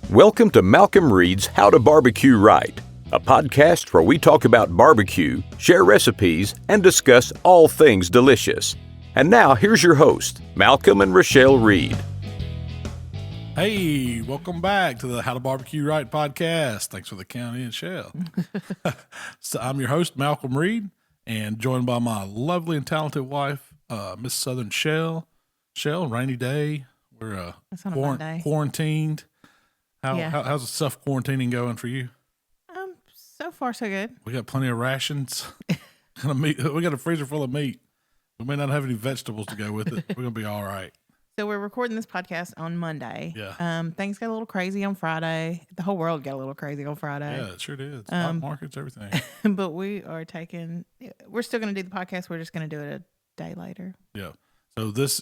Welcome to Malcom Reed's How to Barbecue Right, a podcast where we talk about barbecue, share recipes, and discuss all things delicious. And now, here's your host, Malcom and Rachelle Reed. Hey, welcome back to the How to Barbecue Right Podcast. Thanks for the county and Shell. So I'm your host, Malcom Reed, and joined by my lovely and talented wife, Miss Southern Shell. Shell, rainy day. We're quarantined. How's the self-quarantining going for you? So far so good. We got plenty of rations. We got a freezer full of meat. We may not have any vegetables to go with it. We're gonna be all right. So we're recording this podcast on Monday. Yeah. Things got a little crazy on Friday. The whole world got a little crazy on Friday. Yeah, it sure did. Stock markets, everything. But we're still going to do the podcast. We're just going to do it a day later. Yeah. So this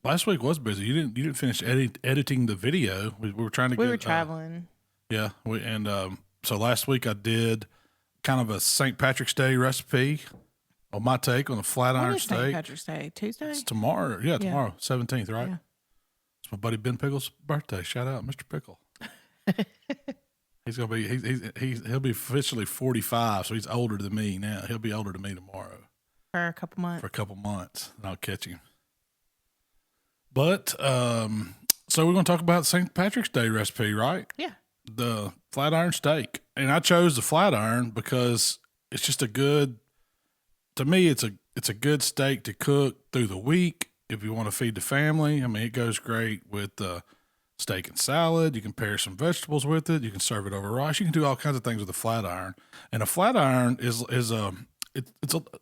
last week was busy. You didn't finish editing the video. We were trying to. We were traveling. Yeah. So last week I did kind of a St. Patrick's Day recipe. On my take on a flat iron steak. St. Patrick's Day? Tuesday? It's tomorrow. Yeah, tomorrow, 17th, right? Yeah. It's my buddy Ben Pickle's birthday. Shout out, Mr. Pickle. He'll be officially 45, so he's older than me now. He'll be older than me tomorrow. For a couple months. And I'll catch him. But so we're going to talk about St. Patrick's Day recipe, right? Yeah. The flat iron steak, and I chose the flat iron because it's just a good. To me, it's a good steak to cook through the week if you want to feed the family. I mean, it goes great with steak and salad. You can pair some vegetables with it. You can serve it over rice. You can do all kinds of things with a flat iron. And a flat iron it's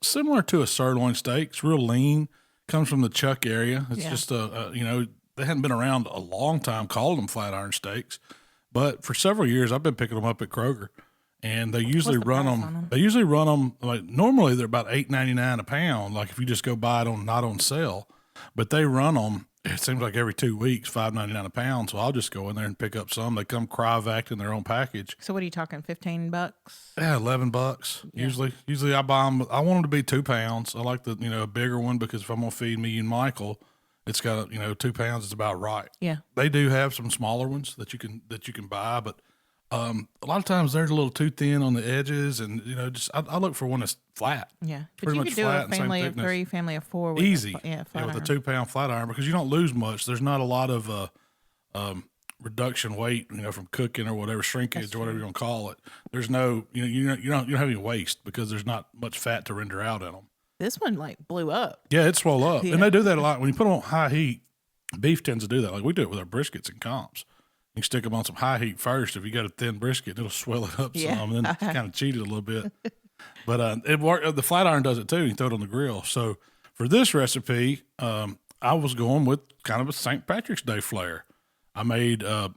similar to a sirloin steak. It's real lean. Comes from the chuck area. It's just they hadn't been around a long time calling them flat iron steaks, but for several years I've been picking them up at Kroger. And they usually run them. They usually run them like normally they're about $8.99 a pound. Like if you just go buy it not on sale, but they run them. It seems like every 2 weeks, $5.99 a pound. So I'll just go in there and pick up some. They come cryovac in their own package. So what are you talking? $15? Yeah, $11 Usually I buy them. I want them to be 2 pounds. I like a bigger one because if I'm gonna feed me and Michael, it's got 2 pounds is about right. Yeah. They do have some smaller ones that you can buy, but. A lot of times they're a little too thin on the edges, and I look for one that's flat. Yeah, but you could do a family of 3, family of 4 with easy. With a 2 pound flat iron because you don't lose much. There's not a lot of reduction weight, from cooking or whatever shrinkage or whatever you want to call it. There's no, you don't have any waste because there's not much fat to render out in them. This one blew up. Yeah, it swelled up, and they do that a lot when you put them on high heat. Beef tends to do that. Like we do it with our briskets and comps. You stick them on some high heat first. If you got a thin brisket, it'll swell it up some, and then kind of cheat it a little bit. But it worked. The flat iron does it too. You throw it on the grill. So for this recipe, I was going with kind of a St. Patrick's Day flair. I made a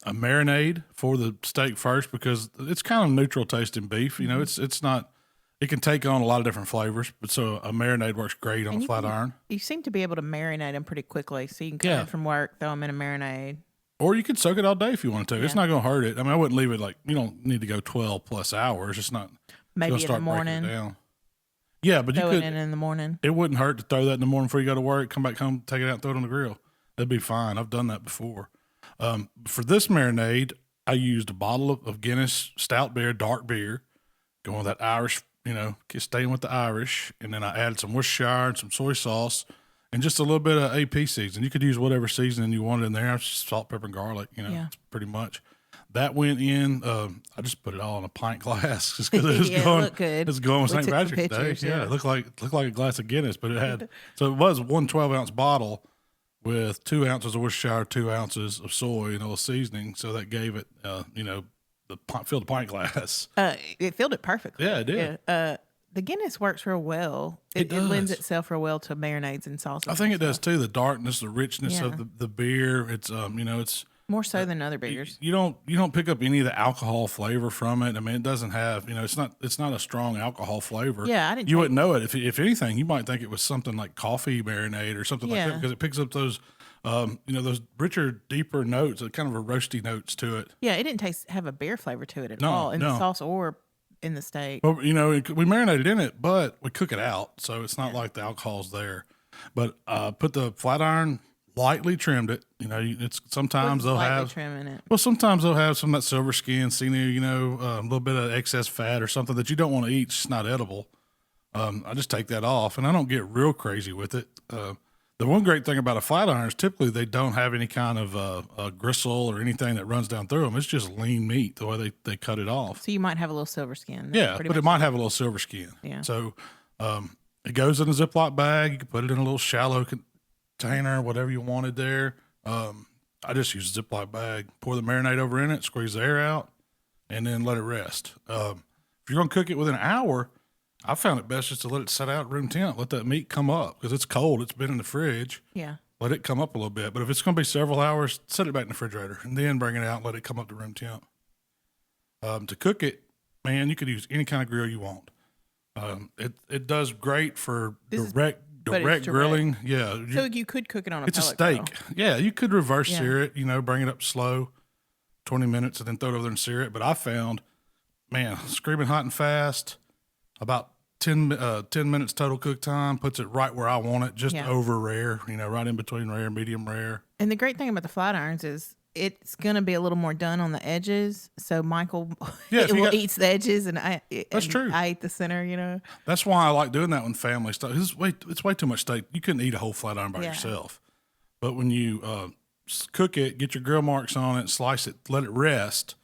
marinade for the steak first because it's kind of neutral tasting beef. It's not. It can take on a lot of different flavors, but so a marinade works great on a flat iron. You seem to be able to marinate them pretty quickly, so you can come in from work, throw them in a marinade. Or you could soak it all day if you want to. Yeah. It's not going to hurt it. I mean, I wouldn't leave it you don't need to go 12 plus hours. It's not. Maybe in the morning. Down. Yeah, but throw you could. It in the morning. It wouldn't hurt to throw that in the morning before you go to work. Come back home, take it out, and throw it on the grill. That'd be fine. I've done that before. For this marinade, I used a bottle of Guinness Stout Beer, dark beer, going with that Irish, staying with the Irish, and then I added some Worcestershire and some soy sauce. And just a little bit of AP seasoning. You could use whatever seasoning you wanted in there. Just salt, pepper, and garlic. Pretty much. That went in. I just put it all in a pint glass just because it was going. Looked good. It's going with St. Patrick's Day. Yeah, it looked like a glass of Guinness, but it had. So it was one 12-ounce bottle with 2 ounces of Worcestershire, 2 ounces of soy, and a little seasoning. So that gave it, filled the pint glass. It filled it perfectly. Yeah, it did. Yeah. The Guinness works real well. It lends itself real well to marinades and sauces. I think it does too. The darkness, the richness of the beer. It's it's more so than other beers. You don't pick up any of the alcohol flavor from it. I mean, it doesn't have it's not a strong alcohol flavor. Yeah, I didn't. You wouldn't know it if anything. You might think it was something like coffee marinade or something like that because it picks up those those richer, deeper notes, kind of a roasty notes to it. Yeah, it didn't have a beer flavor to it at all in the sauce or in the steak. Well, we marinated in it, but we cook it out, so it's not like the alcohol's there. But put the flat iron lightly trimmed it. You know, it's sometimes they'll Lightly have trimming it. well, sometimes they'll have some of that silver skin, sinew, you know, a little bit of excess fat or something that you don't want to eat. It's just not edible. I just take that off, and I don't get real crazy with it. The one great thing about a flat iron is typically they don't have any kind of gristle or anything that runs down through them. It's just lean meat the way they cut it off. So you might have a little silver skin. Yeah, but it might have a little silver skin. Yeah. So it goes in a Ziploc bag. You can put it in a little shallow container, whatever you wanted there. I just use a Ziploc bag, pour the marinade over in it, squeeze the air out, and then let it rest. If you're going to cook it within an hour, I found it best just to let it set out at room temp, let that meat come up because it's cold. It's been in the fridge. Yeah. Let it come up a little bit. But if it's going to be several hours, set it back in the refrigerator and then bring it out and let it come up to room temp. To cook it, man, you could use any kind of grill you want. It does great for direct grilling. Yeah. So you could cook it on a It's a pellet steak. grill. Yeah. You could reverse sear it, you know, bring it up slow, 20 minutes, and then throw it over there and sear it. But I found, man, screaming hot and fast, about 10 minutes total cook time, puts it right where I want it, just over rare, you know, right in between rare, medium rare. And the great thing about the flat irons is it's going to be a little more done on the edges. So Michael eats the edges That's true. I eat the center, you know. That's why I like doing that with family stuff. It's way too much steak. You couldn't eat a whole flat iron by yourself. But when you cook it, get your grill marks on it, slice it, let it rest,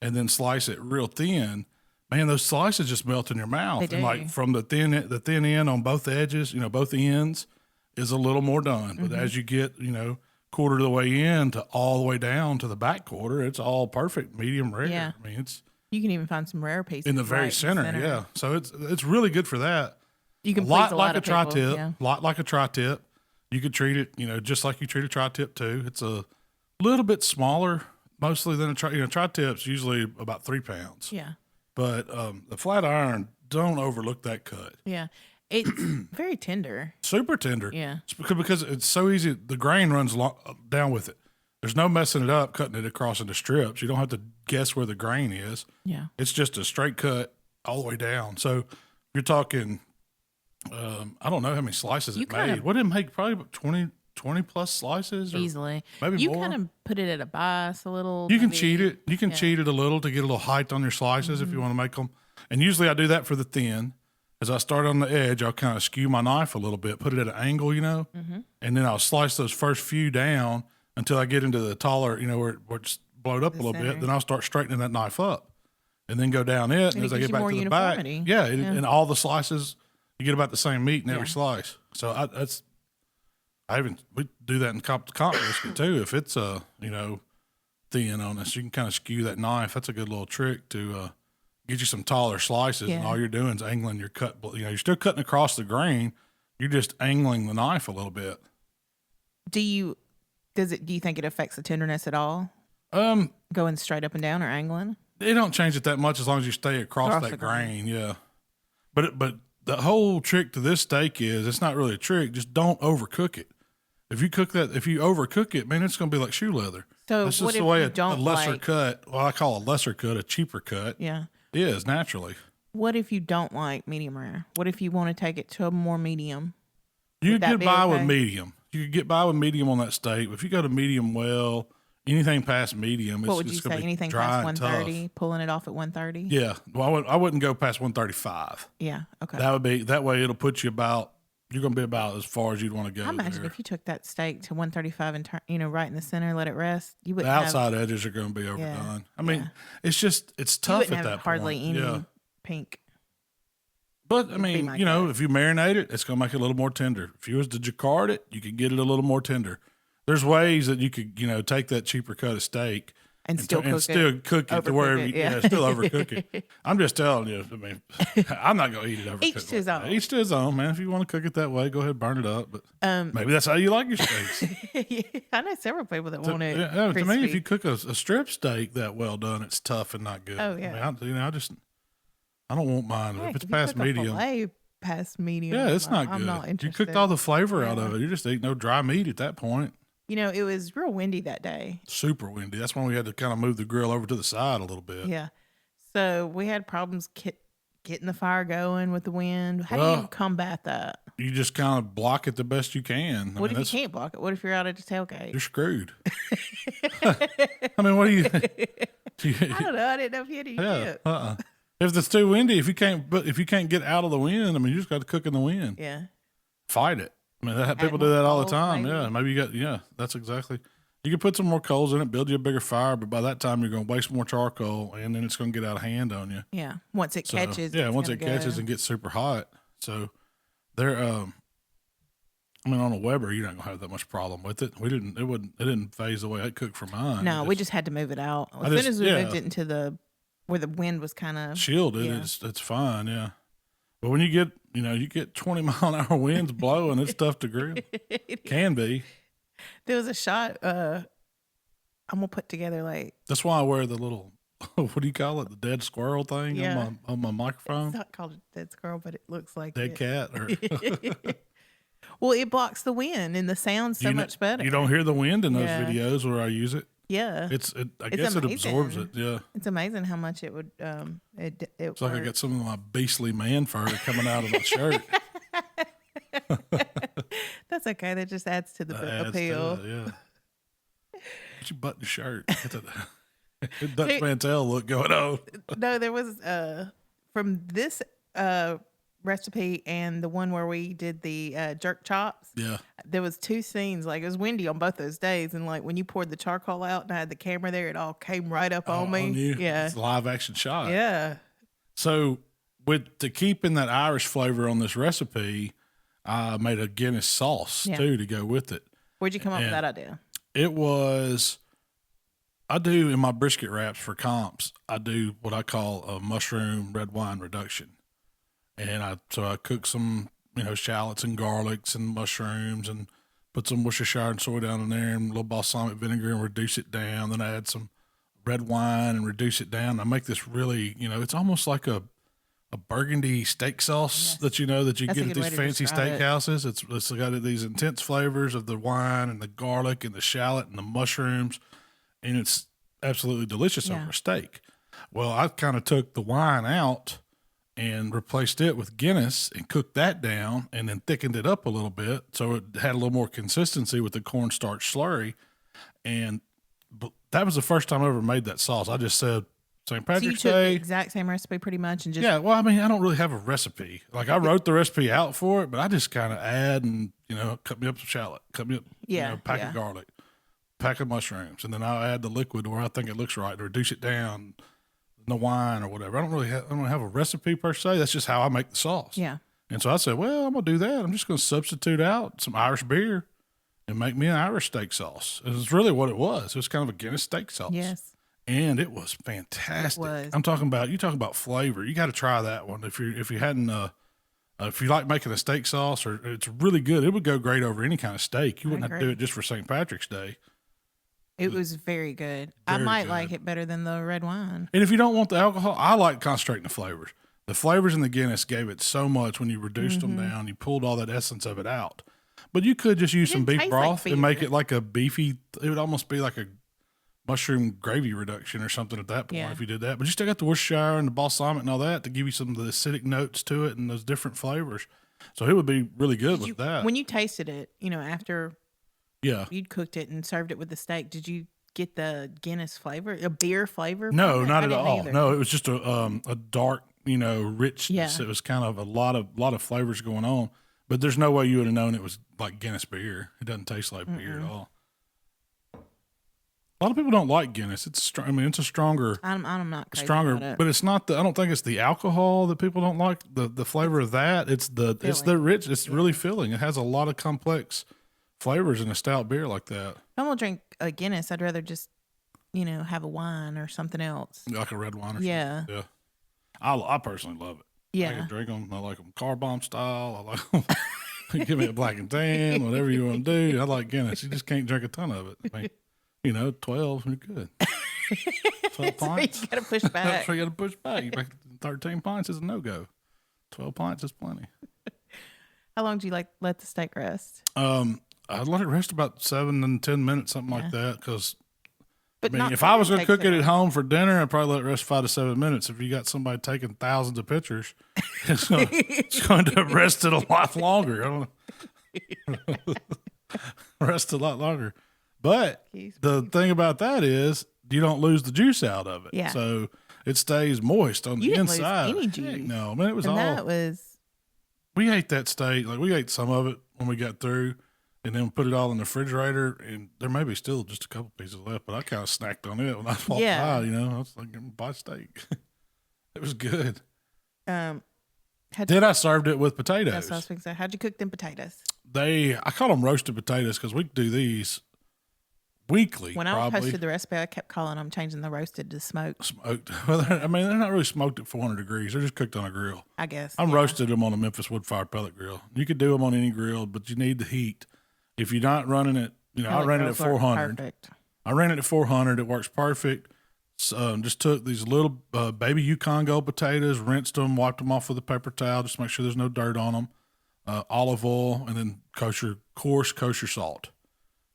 and then slice it real thin. Man, those slices just melt in your mouth. They do. And like from the thin end on both edges, you know, both ends is a little more done. But as you get, you know, quarter of the way in to all the way down to the back quarter, it's all perfect, medium rare. Yeah. I mean, it's You can even find some rare pieces in the very center. Yeah. So it's really good for that. You can a lot please a like lot a of people. tri-tip. Yeah. Lot like a tri-tip. You could treat it, you know, just like you treat a tri-tip too. It's a little bit smaller, mostly than a tri-tip's usually about 3 pounds. Yeah. But the flat iron, don't overlook that cut. Yeah. It's very tender. Super tender. Yeah. It's because it's so easy. The grain runs down with it. There's no messing it up, cutting it across into strips. You don't have to guess where the grain is. Yeah. It's just a straight cut all the way down. So you're talking, I don't know how many slices it made. What did it make? Probably about 20 plus slices? Easily. Maybe you more. You kind of put it at a bias a little. You can cheat it. You can cheat it a little to get a little height on your slices if you want to make them. And usually I do that for the thin. As I start on the edge, I'll kind of skew my knife a little bit, put it at an angle, you know, and then I'll slice those first few down until I get into the taller, you know, where it's blowed up a little bit. Then I'll start straightening that knife up and then go down it. And as I get back to the back, and all the slices, you get about the same meat in every slice. So we do that in comp brisket too. If it's you know, thin on us, you can kind of skew that knife. That's a good little trick to get you some taller slices, and all you're doing is angling your cut. You know, you're still cutting across the grain. You're just angling the knife a little bit. Do you think it affects the tenderness at all? Going straight up and down or angling? It don't change it that much as long as you stay across that grain. Yeah. But the whole trick to this steak is, it's not really a trick. Just don't overcook it. If you overcook it, man, it's going to be like shoe leather. So this what is the if way you don't a lesser like, cut, well, I call a lesser cut, a cheaper cut. Yeah. Is naturally. What if you don't like medium rare? What if you want to take it to a more medium? You could get by with medium. You could get by with medium on that steak. But if you go to medium well, anything past medium, what would you say? Anything past 130? Pulling it off at 130? Yeah. Well, I wouldn't go past 135. Yeah. Okay. That way it'll put you about, you're going to be about as far as you'd want to go. I imagine if you took that steak to 135 and right in the center, let it rest, you wouldn't. The outside edges are going to be overdone. I mean, it's tough at that point. Hardly any pink. But I mean, you know, if you marinate it, it's going to make it a little more tender. If you was to jacquard it, you could get it a little more tender. There's ways that you could, you know, take that cheaper cut of steak and still cook it to where still overcook it. I'm just telling you. I mean, I'm not going to eat it overcooked. Each to his own. Each to his own, man. If you want to cook it that way, go ahead and burn it up. But maybe that's how you like your steaks. I know several people that want it. Yeah, to me, if you cook a strip steak that well done, it's tough and not good. Oh yeah. I mean, I don't want mine. Yeah, if it's past medium. Past medium. Yeah, it's not good. I'm not interested. You cooked all the flavor out of it. You're just eating no dry meat at that point. You know, it was real windy that day. Super windy. That's when we had to kind of move the grill over to the side a little bit. Yeah. So we had problems getting the fire going with the wind? How do you combat that? You just kind of block it the best you can. What if you can't block it? What if you're out at the tailgate? You're screwed. I mean, what do you? I don't know. I didn't know if you had any tip. If it's too windy, if you can't get out of the wind, I mean, you just got to cook in the wind. Yeah. Fight it. I mean, people do that all the time. Maybe. Yeah, maybe you got. Yeah, that's exactly. You can put some more coals in it, build you a bigger fire, but by that time you're going to waste more charcoal, and then it's going to get out of hand on you. Yeah. Once it catches. Yeah. Once it catches and gets super hot, so there. I mean, on a Weber, you're not gonna have that much problem with it. It didn't phase the way it cooked for mine. No, we just had to move it out as soon as we moved it into where the wind was kind of shielded. Yeah. It's fine, yeah. But when you get 20-mile-an-hour winds blowing, it's tough to grill. Can be. There was a shot. I'm gonna put together like. That's why I wear the little. What do you call it? The dead squirrel thing on my microphone. It's not called a dead squirrel, but it looks like dead cat. Or well, it blocks the wind and the sound's so much better. You don't hear the wind in those videos where I use it. Yeah, I guess it absorbs it. Yeah, it's amazing how much it would. It's like I got some of my beastly man fur coming out of my shirt. That's okay. That just adds to the appeal. To it, yeah. But you button your shirt. Dutch Mantel look going on. No, there was from this recipe and the one where we did the jerk chops. Yeah, there was two scenes. Like it was windy on both those days, and like when you poured the charcoal out and I had the camera there, it all came right up on me. On you. Yeah, it's a live action shot. Yeah. So to keep in that Irish flavor on this recipe, I made a Guinness sauce too to go with it. Where'd you come up with that idea? It was. I do in my brisket wraps for comps. I do what I call a mushroom red wine reduction. And I cook some, shallots and garlics and mushrooms and put some Worcestershire and soy down in there and a little balsamic vinegar and reduce it down. Then I add some red wine and reduce it down. I make this really, it's almost like a burgundy steak sauce that you get at these fancy steakhouses. It's got these intense flavors of the wine and the garlic and the shallot and the mushrooms, and it's absolutely delicious over a steak. Well, I kind of took the wine out and replaced it with Guinness and cooked that down and then thickened it up a little bit so it had a little more consistency with the cornstarch slurry. And that was the first time I ever made that sauce. I just said St. Patrick's Day. The exact same recipe pretty much and just well, I mean, I don't really have a recipe. Like I wrote the recipe out for it, but I just kind of add and cut me up some shallot, cut me up pack of garlic, pack of mushrooms, and then I'll add the liquid where I think it looks right to reduce it down. The wine or whatever. I don't have a recipe per se. That's just how I make the sauce. Yeah. And so I said, well, I'm gonna do that. I'm just gonna substitute out some Irish beer and make me an Irish steak sauce. And it's really what it was. It was kind of a Guinness steak sauce. Yes. And it was fantastic. It was. I'm talking about flavor. You got to try that one if you hadn't. If you like making a steak sauce, or it's really good. It would go great over any kind of steak. You wouldn't have to do it just for St. Patrick's Day. It was very good. I might like it better than the red wine. And if you don't want the alcohol, I like concentrating the flavors. The flavors in the Guinness gave it so much when you reduced them down. You pulled all that essence of it out. But you could just use some beef broth and make it like a beefy. It would almost be like a mushroom gravy reduction or something at that point if you did that. But you still got the Worcestershire and the balsamic and all that to give you some of the acidic notes to it and those different flavors. So it would be really good with that. When you tasted it, after... Yeah. You'd cooked it and served it with the steak. Did you get the Guinness flavor, a beer flavor? No, not at all. Either. No, it was just a dark, richness. Yeah. It was kind of a lot of flavors going on. But there's no way you would have known it was like Guinness beer. It doesn't taste like beer at all. A lot of people don't like Guinness. It's it's a stronger. I'm not crazy stronger, about it. But it's not I don't think it's the alcohol that people don't like. The flavor of that. It's the rich. It's really filling. It has a lot of complex flavors in a stout beer like that. If I'm gonna drink a Guinness, I'd rather just, have a wine or something else. Like a red wine or something. Yeah. Yeah. I personally love it. Yeah. I can drink them. I like them car bomb style. I like them. Give me a black and tan, whatever you want to do. I like Guinness. You just can't drink a ton of it. I mean, 12, you're good. 12 pints. So you gotta push back. That's why you gotta push back. 13 pints is a no-go. 12 pints is plenty. How long do you let the steak rest? I'd let it rest about 7 and 10 minutes, something like that, because But I mean, not if I was going to taking cook it at home for dinner, I'd probably let it rest 5 to 7 minutes. If you got somebody taking thousands of pictures, it's going to rest it a lot longer. I don't know. Rest a lot longer. But the thing about that is you don't lose the juice out of it. Yeah. So it stays moist on the inside. Lose any juice. Heck no, man, it was and all. That was. We ate that steak. Like we ate some of it when we got through. And then put it all in the refrigerator, and there may be still just a couple pieces left, but I kind of snacked on it when I walked by, I was like, buy steak. It was good. Then I served it with potatoes. That's what I was thinking. How'd you cook them potatoes? I call them roasted potatoes because we do these weekly. When probably. I posted the recipe, I kept calling them, changing the roasted to smoked. Smoked. Well, they're not really smoked at 400 degrees. They're just cooked on a grill. I guess. I'm roasted them on a Memphis wood-fired pellet grill. You could do them on any grill, but you need the heat. If you're not running it, I ran it at 400. Perfect. I ran it at 400. It works perfect. Just took these little baby Yukon Gold potatoes, rinsed them, wiped them off with a paper towel, just to make sure there's no dirt on them. Olive oil, and then coarse kosher salt.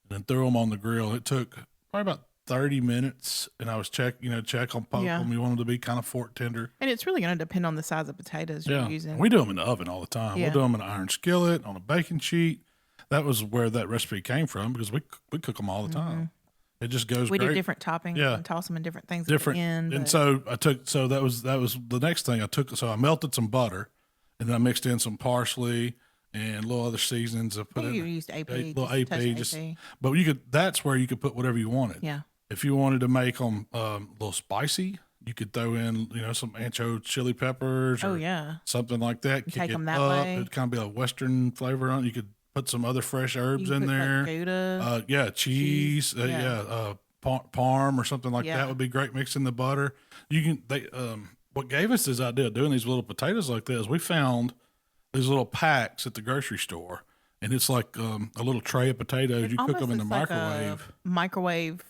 And then threw them on the grill. It took probably about 30 minutes, and I was check on poke them. You want them to be kind of fork tender. And it's really going to depend on the size of potatoes you're using. We do them in the oven all the time. Yeah. We'll do them in an iron skillet, on a baking sheet. That was where that recipe came from because we cook them all the time. It just goes We great. do different toppings and toss them in different things at the end. And so that was the next thing I took. So I melted some butter, and then I mixed in some parsley and little other seasonings. I put you used AP. little AP. But that's where you could put whatever you wanted. Yeah. If you wanted to make them a little spicy, you could throw in, some ancho chili peppers or something like that. Take them that way. It'd kind of be a Western flavor on it. You could put some other fresh herbs in there. Like Gouda, cheese. Parm or something like that would be great mixed in the butter. What gave us this idea of doing these little potatoes like this, we found these little packs at the grocery store, and it's like a little tray of potatoes. You cook them in the microwave. Microwave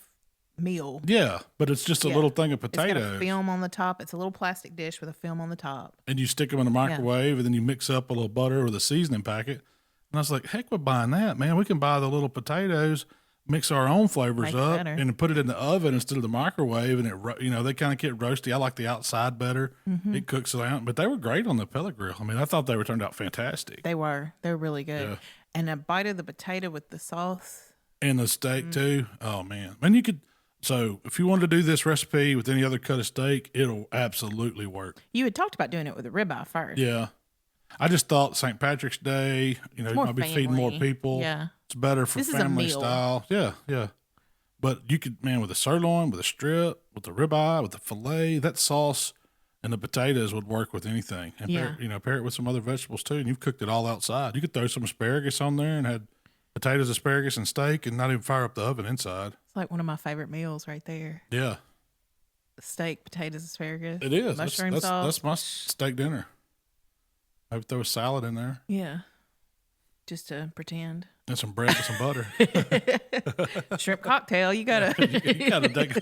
meal. Yeah, but it's just a little thing of potatoes. It's got a film on the top. It's a little plastic dish with a film on the top. And you stick them in the microwave, and then you mix up a little butter with a seasoning packet. And I was like, heck, we're buying that, man. We can buy the little potatoes, mix our own flavors up, and put it in the oven instead of the microwave. And they kind of get roasty. I like the outside better. Mm-hmm. It cooks it out. But they were great on the pellet grill. I mean, I thought they turned out fantastic. They were. They're really good. Yeah. And a bite of the potato with the sauce. And the steak, too. Oh, man. And you could... So if you wanted to do this recipe with any other cut of steak, it'll absolutely work. You had talked about doing it with a ribeye first. Yeah. I just thought St. Patrick's Day, you might be feeding more people. Yeah. It's better for family style. Yeah, yeah. But you could, with a sirloin, with a strip, with the ribeye, with the filet, that sauce and the potatoes would work with anything. And pair it with some other vegetables too. And you've cooked it all outside. You could throw some asparagus on there and had potatoes, asparagus, and steak and not even fire up the oven inside. It's like one of my favorite meals right there. Yeah. Steak, potatoes, asparagus. It is. Mushroom sauce. That's my steak dinner. I would throw a salad in there. Yeah. Just to pretend. And some bread with some butter. Shrimp cocktail. You gotta you gotta take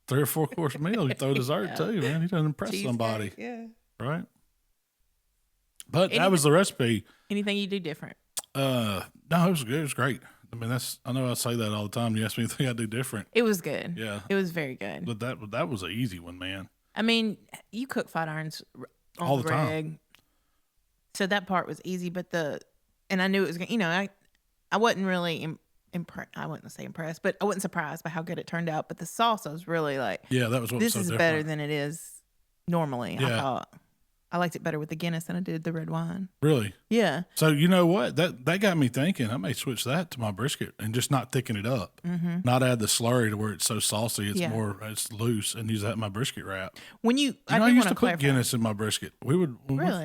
3 or 4 course meal. You throw dessert too, man. You don't impress somebody. Yeah. Right. But that was the recipe. Anything you do different? No, it was good. It was great. I mean, I know I say that all the time. You ask me anything I do different. It was good. Yeah. It was very good. But that was an easy one, man. I mean, you cook flat irons on all the reg, time. So that part was easy, but and I knew it was going to, I wasn't really impressed. I wouldn't say impressed, but I wasn't surprised by how good it turned out. But the sauce, I was really like, yeah, that was what this was so is different. better than it is normally. Yeah. I thought. I liked it better with the Guinness than I did the red wine. Really? Yeah. So you know what? That got me thinking. I may switch that to my brisket and just not thicken it up. Mm-hmm. Not add the slurry to where it's so saucy. It's loose, and use that in my brisket wrap. I used to put Guinness in my brisket. When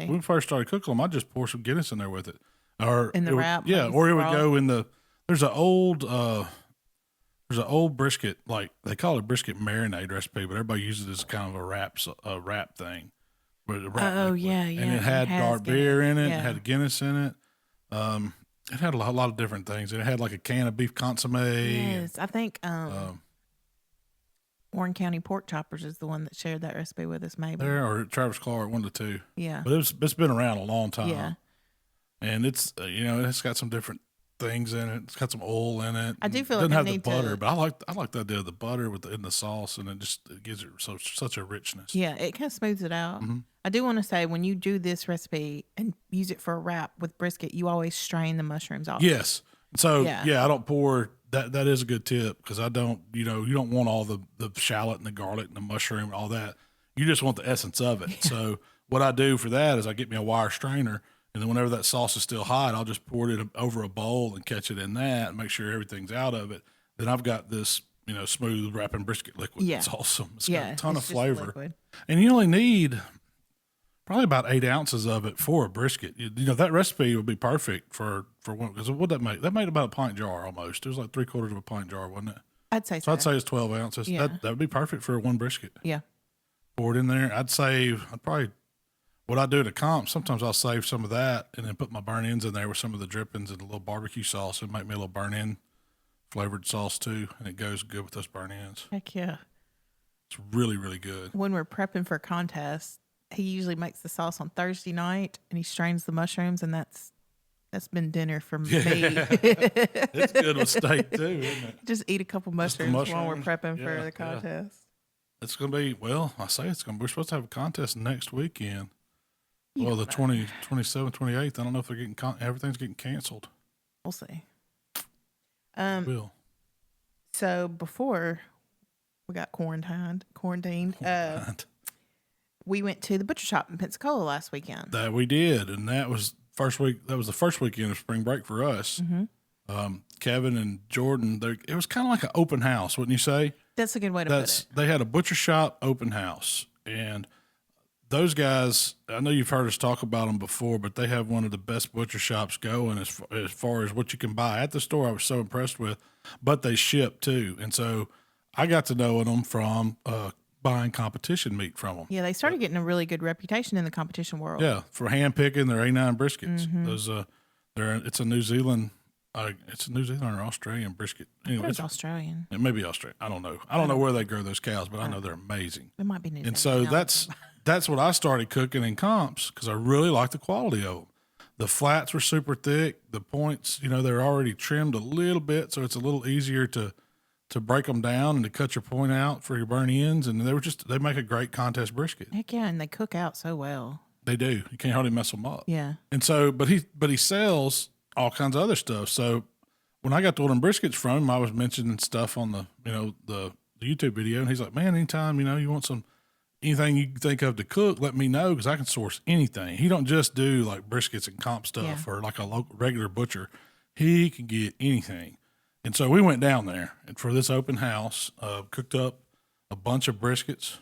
we first started cooking them, I'd just pour some Guinness in there with it, or in the wrap. Yeah, or it would go in the. There's an old brisket, like they call it a brisket marinade recipe, but everybody uses it as kind of a wrap thing. Yeah. And it had dark beer in it. It had Guinness in it. It had a lot of different things. It had like a can of beef consomme. Yes, I think Warren County Pork Choppers is the one that shared that recipe with us, maybe. There, or Travis Clark, one of the two. Yeah. But it's been around a long time. Yeah. And it's, it's got some different things in it. It's got some oil in it. I do feel it like doesn't I have the need butter, to. but I like the idea of the butter in the sauce, and it gives it such a richness. Yeah, it kind of smooths it out. Mm-hmm. I do want to say when you do this recipe and use it for a wrap with brisket, you always strain the mushrooms off. Yes. So Yeah. I don't pour that. That is a good tip because I don't. You don't want all the shallot and the garlic and the mushroom and all that. You just want the essence of it. Yeah. So what I do for that is I get me a wire strainer, and then whenever that sauce is still hot, I'll just pour it over a bowl and catch it in that and make sure everything's out of it. Then I've got this smooth wrapping brisket liquid. Yeah. It's awesome. It's got a ton of just flavor, liquid. and you only need probably about 8 ounces of it for a brisket. That recipe would be perfect for one, because what'd that make? That made about a pint jar almost. It was like 3/4 of a pint jar, wasn't it? I'd say so. So I'd say it's 12 ounces. Yeah. That would be perfect for one brisket. Yeah. Pour it in there. What I do at a comp, sometimes I'll save some of that and then put my burnt ends in there with some of the drippings and a little barbecue sauce and make me a little burnt end flavored sauce too. And it goes good with those burnt ends. Heck yeah. It's really, really good. When we're prepping for contests, he usually makes the sauce on Thursday night and he strains the mushrooms, and that's been dinner for me. It's good with steak too, isn't it? Just eat a couple mushrooms while we're prepping for the contest. It's going to be, we're supposed to have a contest next weekend. Yeah, well, the 27th, 28th. I don't know if they're everything's getting canceled. We'll see. Will. So before we got quarantined, we went to the Butcher Shop in Pensacola last weekend. That we did, and that was the first weekend of spring break for us. Mm-hmm. Kevin and Jordan, it was kind of like an open house, wouldn't you say? That's a good way to put it. They had a Butcher Shop open house, and those guys, I know you've heard us talk about them before, but they have one of the best butcher shops going as far as what you can buy at the store. I was so impressed with, but they ship too, and so I got to know them from buying competition meat from them. Yeah, they started getting a really good reputation in the competition world. Yeah, for hand picking their A9 briskets. Mm-hmm. Those it's a New Zealand. It's a New Zealand or Australian brisket. Anyway, it's Australian. It may be Australian. I don't know. I don't know where they grow those cows, but I know they're amazing. It might be New Zealand. And so that's what I started cooking in comps because I really like the quality of them. The flats were super thick. The points, they're already trimmed a little bit, so it's a little easier to break them down and to cut your point out for your burnt ends. And they make a great contest brisket. Heck yeah, and they cook out so well. They do. You can't hardly mess them up. Yeah. And so, but he sells all kinds of other stuff. So when I got to ordering briskets from him, I was mentioning stuff on the YouTube video, and he's like, "Man, anytime you want anything you can think of to cook, let me know because I can source anything." He don't just do like briskets and comp stuff or like a regular butcher. He can get anything. And so we went down there and for this open house, cooked up a bunch of briskets.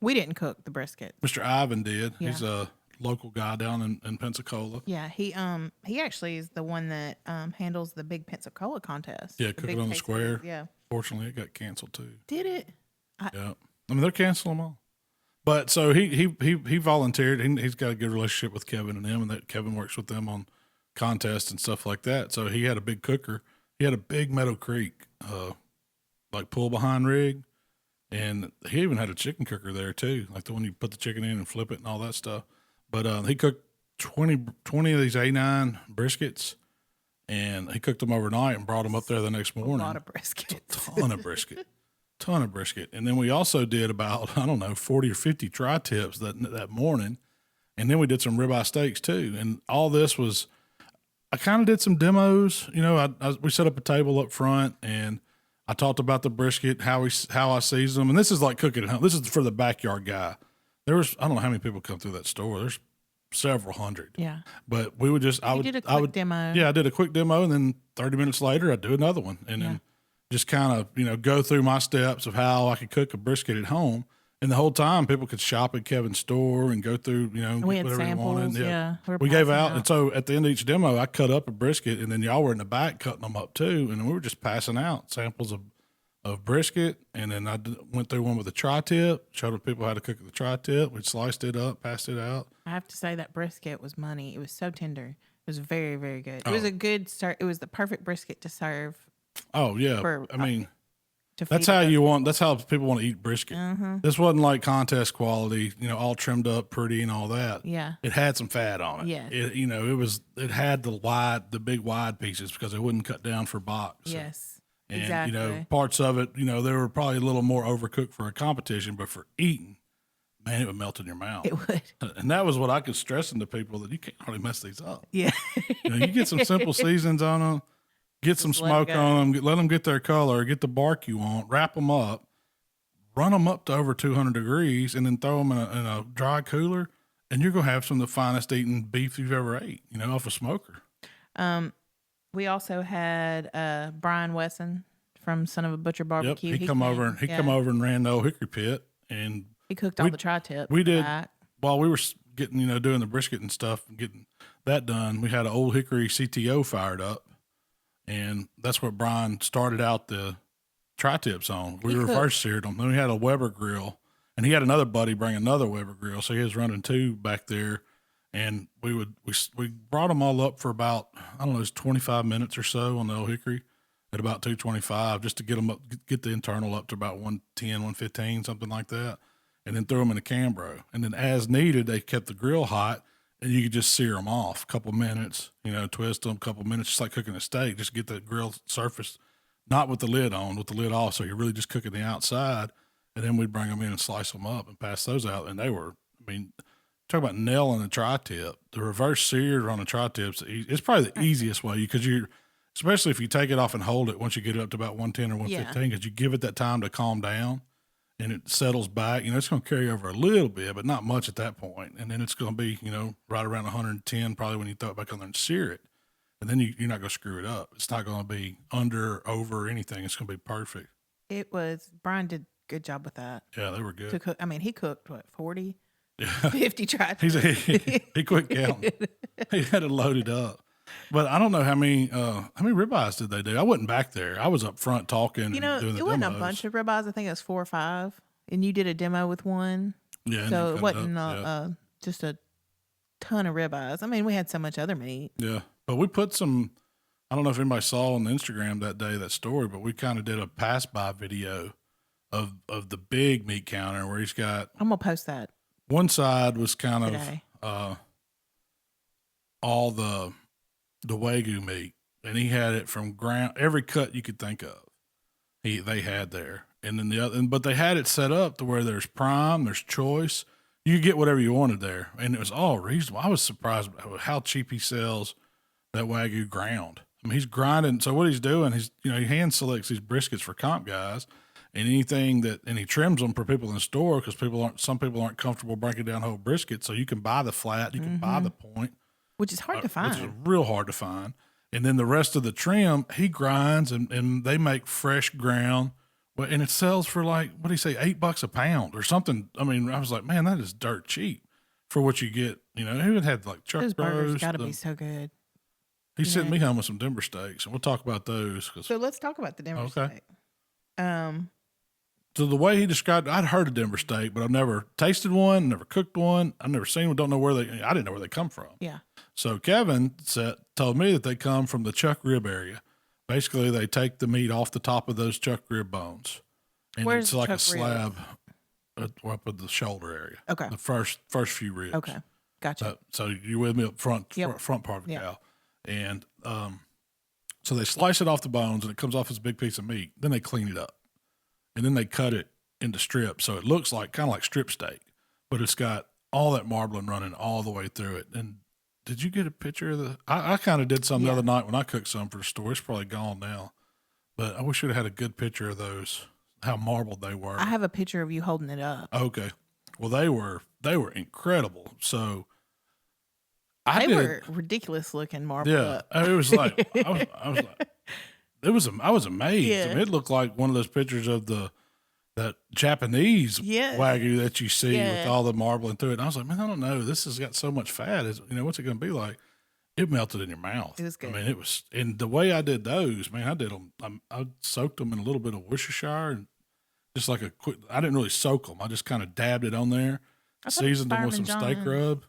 We didn't cook the brisket. Mr. Ivan did. Yeah. He's a local guy down in Pensacola. Yeah, he actually is the one that handles the big Pensacola contest. Yeah, Cooking on the Square. Yeah. Fortunately, it got canceled too. Did it? Yeah. I mean, they're canceling them all. But so he volunteered. He's got a good relationship with Kevin and them, and that Kevin works with them on contests and stuff like that. So he had a big cooker. He had a big Meadow Creek, like pull behind rig. And he even had a chicken cooker there too, like the one you put the chicken in and flip it and all that stuff. But he cooked 20 of these A9 briskets, and he cooked them overnight and brought them up there the next morning. A lot of brisket. Ton of brisket. And then we also did about, 40 or 50 tri-tips that morning. And then we did some ribeye steaks too. And all this was, I kind of did some demos. We set up a table up front, and I talked about the brisket, how I season them. And this is like cooking at home. This is for the backyard guy. There was, I don't know how many people come through that store. There's several hundred. Yeah. But we would just, I did a quick demo. Yeah, I did a quick demo, and then 30 minutes later, I'd do another one. And then just kind of, go through my steps of how I could cook a brisket at home. And the whole time, people could shop at Kevin's store and go through, and we had whatever samples, you wanted. Yeah. We gave out. And so at the end of each demo, I cut up a brisket, and then y'all were in the back cutting them up too. And we were just passing out samples of brisket, and then I went through one with a tri-tip, showed people how to cook the tri-tip. We sliced it up, passed it out. I have to say that brisket was money. It was so tender. It was very, very good. It was a good start. It was the perfect brisket to serve. Oh yeah, That's how that's how people want to eat brisket. This wasn't like contest quality, all trimmed up pretty and all that. Yeah. It had some fat on it. Yeah. It had the big wide pieces because it wouldn't cut down for box. Yes. And, exactly. Parts of it, they were probably a little more overcooked for a competition, but for eating, man, it would melt in your mouth. It would. And that was what I could stress to people, that you can't hardly mess these up. Yeah. You get some simple seasons on them, get some smoke on them, let them get their color, get the bark you want, wrap them up, run them up to over 200 degrees, and then throw them in a dry cooler, and you're going to have some of the finest eating beef you've ever ate, off a smoker. We also had Brian Wesson from Son of a Butcher Barbecue. Yep, he come over and ran the old hickory pit, and he cooked all the tri-tips. We did while we were getting doing the brisket and stuff and getting that done. We had an old hickory CTO fired up, and that's what Brian started out the tri-tips on. We reverse seared them. Then we had a Weber grill, and he had another buddy bring another Weber grill, so he was running two back there. And we brought them all up for about, I don't know, it was 25 minutes or so on the old hickory at about 225, just to get them up, get the internal up to about 110, 115, something like that. And then throw them in a Cambro. And then as needed, they kept the grill hot, and you could just sear them off a couple minutes, twist them a couple minutes, just like cooking a steak, just get the grill surface, not with the lid on, with the lid off. So you're really just cooking the outside. And then we'd bring them in and slice them up and pass those out. And they were, talk about nailing a tri-tip. The reverse seared on a tri-tip's it's probably the easiest way, because especially if you take it off and hold it once you get it up to about 110 or 115, because you give it that time to calm down and it settles back. It's going to carry over a little bit, but not much at that point. And then it's going to be, right around 110 probably when you throw it back on there and sear it. And then you're not going to screw it up. It's not going to be under, over, anything. It's going to be perfect. Brian did a good job with that. Yeah, they were good. To cook, he cooked, 40? 50 tri-tips. He quit counting. He had it loaded up. But I don't know how many ribeyes did they do. I wasn't back there. I was up front talking and doing the it wasn't demos. a bunch of ribeyes. I think it was 4 or 5. And you did a demo with one. Yeah. So it wasn't just a ton of ribeyes. We had so much other meat. Yeah. But we put some, I don't know if anybody saw on the Instagram that day, that story, but we kind of did a pass-by video of the big meat counter where he's got. I'm going to post that. One side was kind today. Of all the Wagyu meat, and he had it from ground, every cut you could think of. They had there, and then the other, but they had it set up to where there's prime, there's choice. You get whatever you wanted there, and it was all reasonable. I was surprised how cheap he sells that Wagyu ground. He's grinding. So what he's doing, he hand selects these briskets for comp guys. And and he trims them for people in the store, because some people aren't comfortable breaking down whole brisket. So you can buy the flat, you can buy the point, which is hard to find. Which is real hard to find. And then the rest of the trim, he grinds, and they make fresh ground. And it sells for like, what do you say, $8 a pound or something. I was like, man, that is dirt cheap for what you get. He would have like chuck those burgers roast. Got to be so good. He sent me home with some Denver steaks, and we'll talk about those. So let's talk about the Denver steak. So the way he described it, I'd heard of Denver steak, but I've never tasted one, never cooked one. I've never seen one, I didn't know where they come from. Yeah. So Kevin told me that they come from the chuck rib area. Basically, they take the meat off the top of those chuck rib bones. And Where's it's like chuck a slab up at the shoulder area. Okay. The first few ribs. Okay. Gotcha. So you're with me up front, front part of the cow. And so they slice it off the bones, and it comes off as a big piece of meat. Then they clean it up. And then they cut it into strips, so it looks kind of like strip steak, but it's got all that marbling running all the way through it. And did you get a picture of the? I kind of did some the other night when I cooked some for the store. It's probably gone now, but I wish we'd have had a good picture of those, how marbled they were. I have a picture of you holding it up. Okay, well they were incredible. So they were ridiculous looking marbled up. It was like I was like. I was amazed. Yeah. It looked like one of those pictures of that Japanese Wagyu that you see with all the marbling through it. And I was like, man, I don't know. This has got so much fat. What's it going to be like? It melted in your mouth. It was good. It was, and the way I did those, man, I did them. I soaked them in a little bit of Worcestershire, and just like I didn't really soak them. I just kind of dabbed it on there, seasoned them with some steak rub.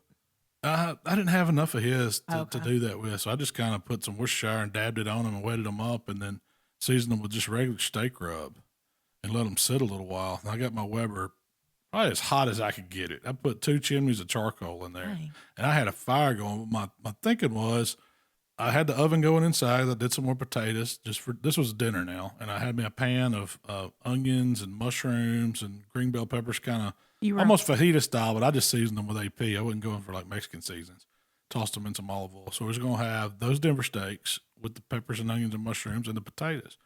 I didn't have enough of his to do that with, so I just kind of put some Worcestershire and dabbed it on them and wetted them up, and then seasoned them with just regular steak rub. and let them sit a little while. And I got my Weber probably as hot as I could get it. I put 2 chimneys of charcoal in there, Dang. and I had a fire going. My thinking was, I had the oven going inside. I did some more potatoes this was dinner now, and I had me a pan of onions and mushrooms and green bell peppers, kind of almost fajita style, but I just seasoned them with AP. I wasn't going for like Mexican seasons. Tossed them in some olive oil. So I was going to have those Denver steaks with the peppers and onions and mushrooms and the potatoes.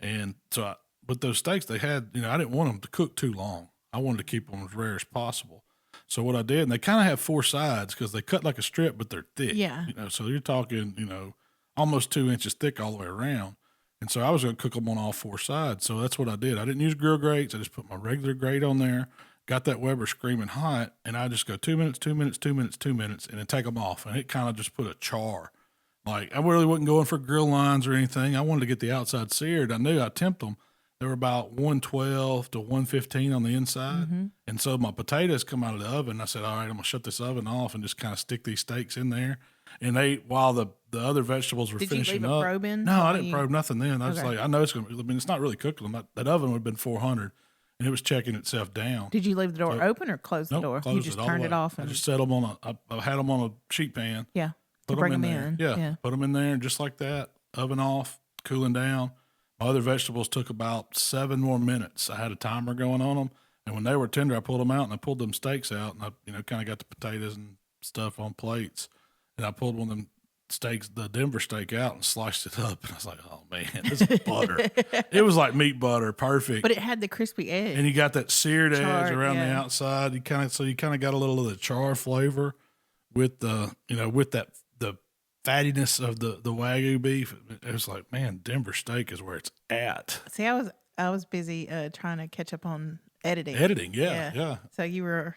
And so with those steaks, they had, I didn't want them to cook too long. I wanted to keep them as rare as possible. So what I did, and they kind of have 4 sides because they cut like a strip, but they're thick. Yeah. So you're talking, almost 2 inches thick all the way around. And so I was going to cook them on all 4 sides. So that's what I did. I didn't use grill grates. I just put my regular grate on there, got that Weber screaming hot, and I just go 2 minutes, 2 minutes, 2 minutes, 2 minutes, and then take them off. And it kind of just put a char. Like, I really wasn't going for grill lines or anything. I wanted to get the outside seared. I knew I'd tempt them. They were about 112 to 115 on the inside. Mm-hmm. And so my potatoes come out of the oven. I said, all right, I'm going to shut this oven off and just kind of stick these steaks in there. And while the other vegetables were finishing up. Did you leave it probing? No, I didn't probe nothing then. I was like, I know it's going to, it's not really cooking them. That oven would have been 400 and it was checking itself down. Did you leave the door open or close the door? Closed you just it turned it off. I just set them on I had them on a sheet pan. Yeah. Put bring them them in. in. Yeah. Put them in there just like that. Oven off, cooling down. My other vegetables took about 7 more minutes. I had a timer going on them. And when they were tender, I pulled them out and I pulled them steaks out and I, kind of got the potatoes and stuff on plates. And I pulled one of them steaks, the Denver steak out and sliced it up. And I was like, oh man, this is butter. It was like meat butter, perfect. But it had the crispy edge. And you got that seared edge around the outside. You kind of got a little of the char flavor with the, with the fattiness of the Wagyu beef. It was like, man, Denver steak is where it's at. See, I was busy trying to catch up on editing. Yeah. So you were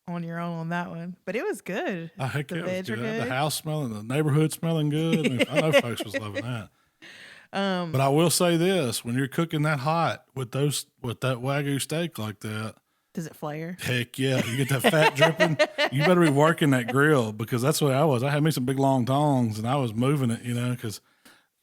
on your own on that one, but it was good. I think the veg was good. good. The house smelling, the neighborhood smelling good. I know folks was loving that. But I will say this: when you're cooking that hot with that Wagyu steak like that, does it flare? Heck yeah! You get that fat dripping. You better be working that grill because that's what I was. I had me some big long tongs and I was moving it, because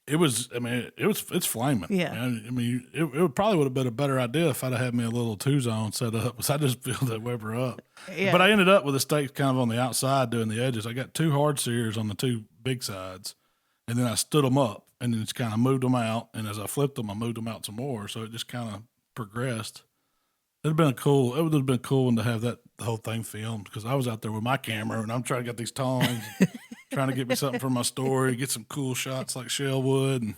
it was. I mean, it's flaming. Yeah. I mean, it probably would have been a better idea if I'd have had me a little 2-zone set up. Because I just filled that Weber up. Yeah. But I ended up with the steak kind of on the outside doing the edges. I got 2 hard sears on the 2 big sides, and then I stood them up and then just kind of moved them out. And as I flipped them, I moved them out some more. So it just kind of progressed. It would have been cool one to have the whole thing filmed because I was out there with my camera and I'm trying to get these tongs, trying to get me something for my story, get some cool shots like Shell would, and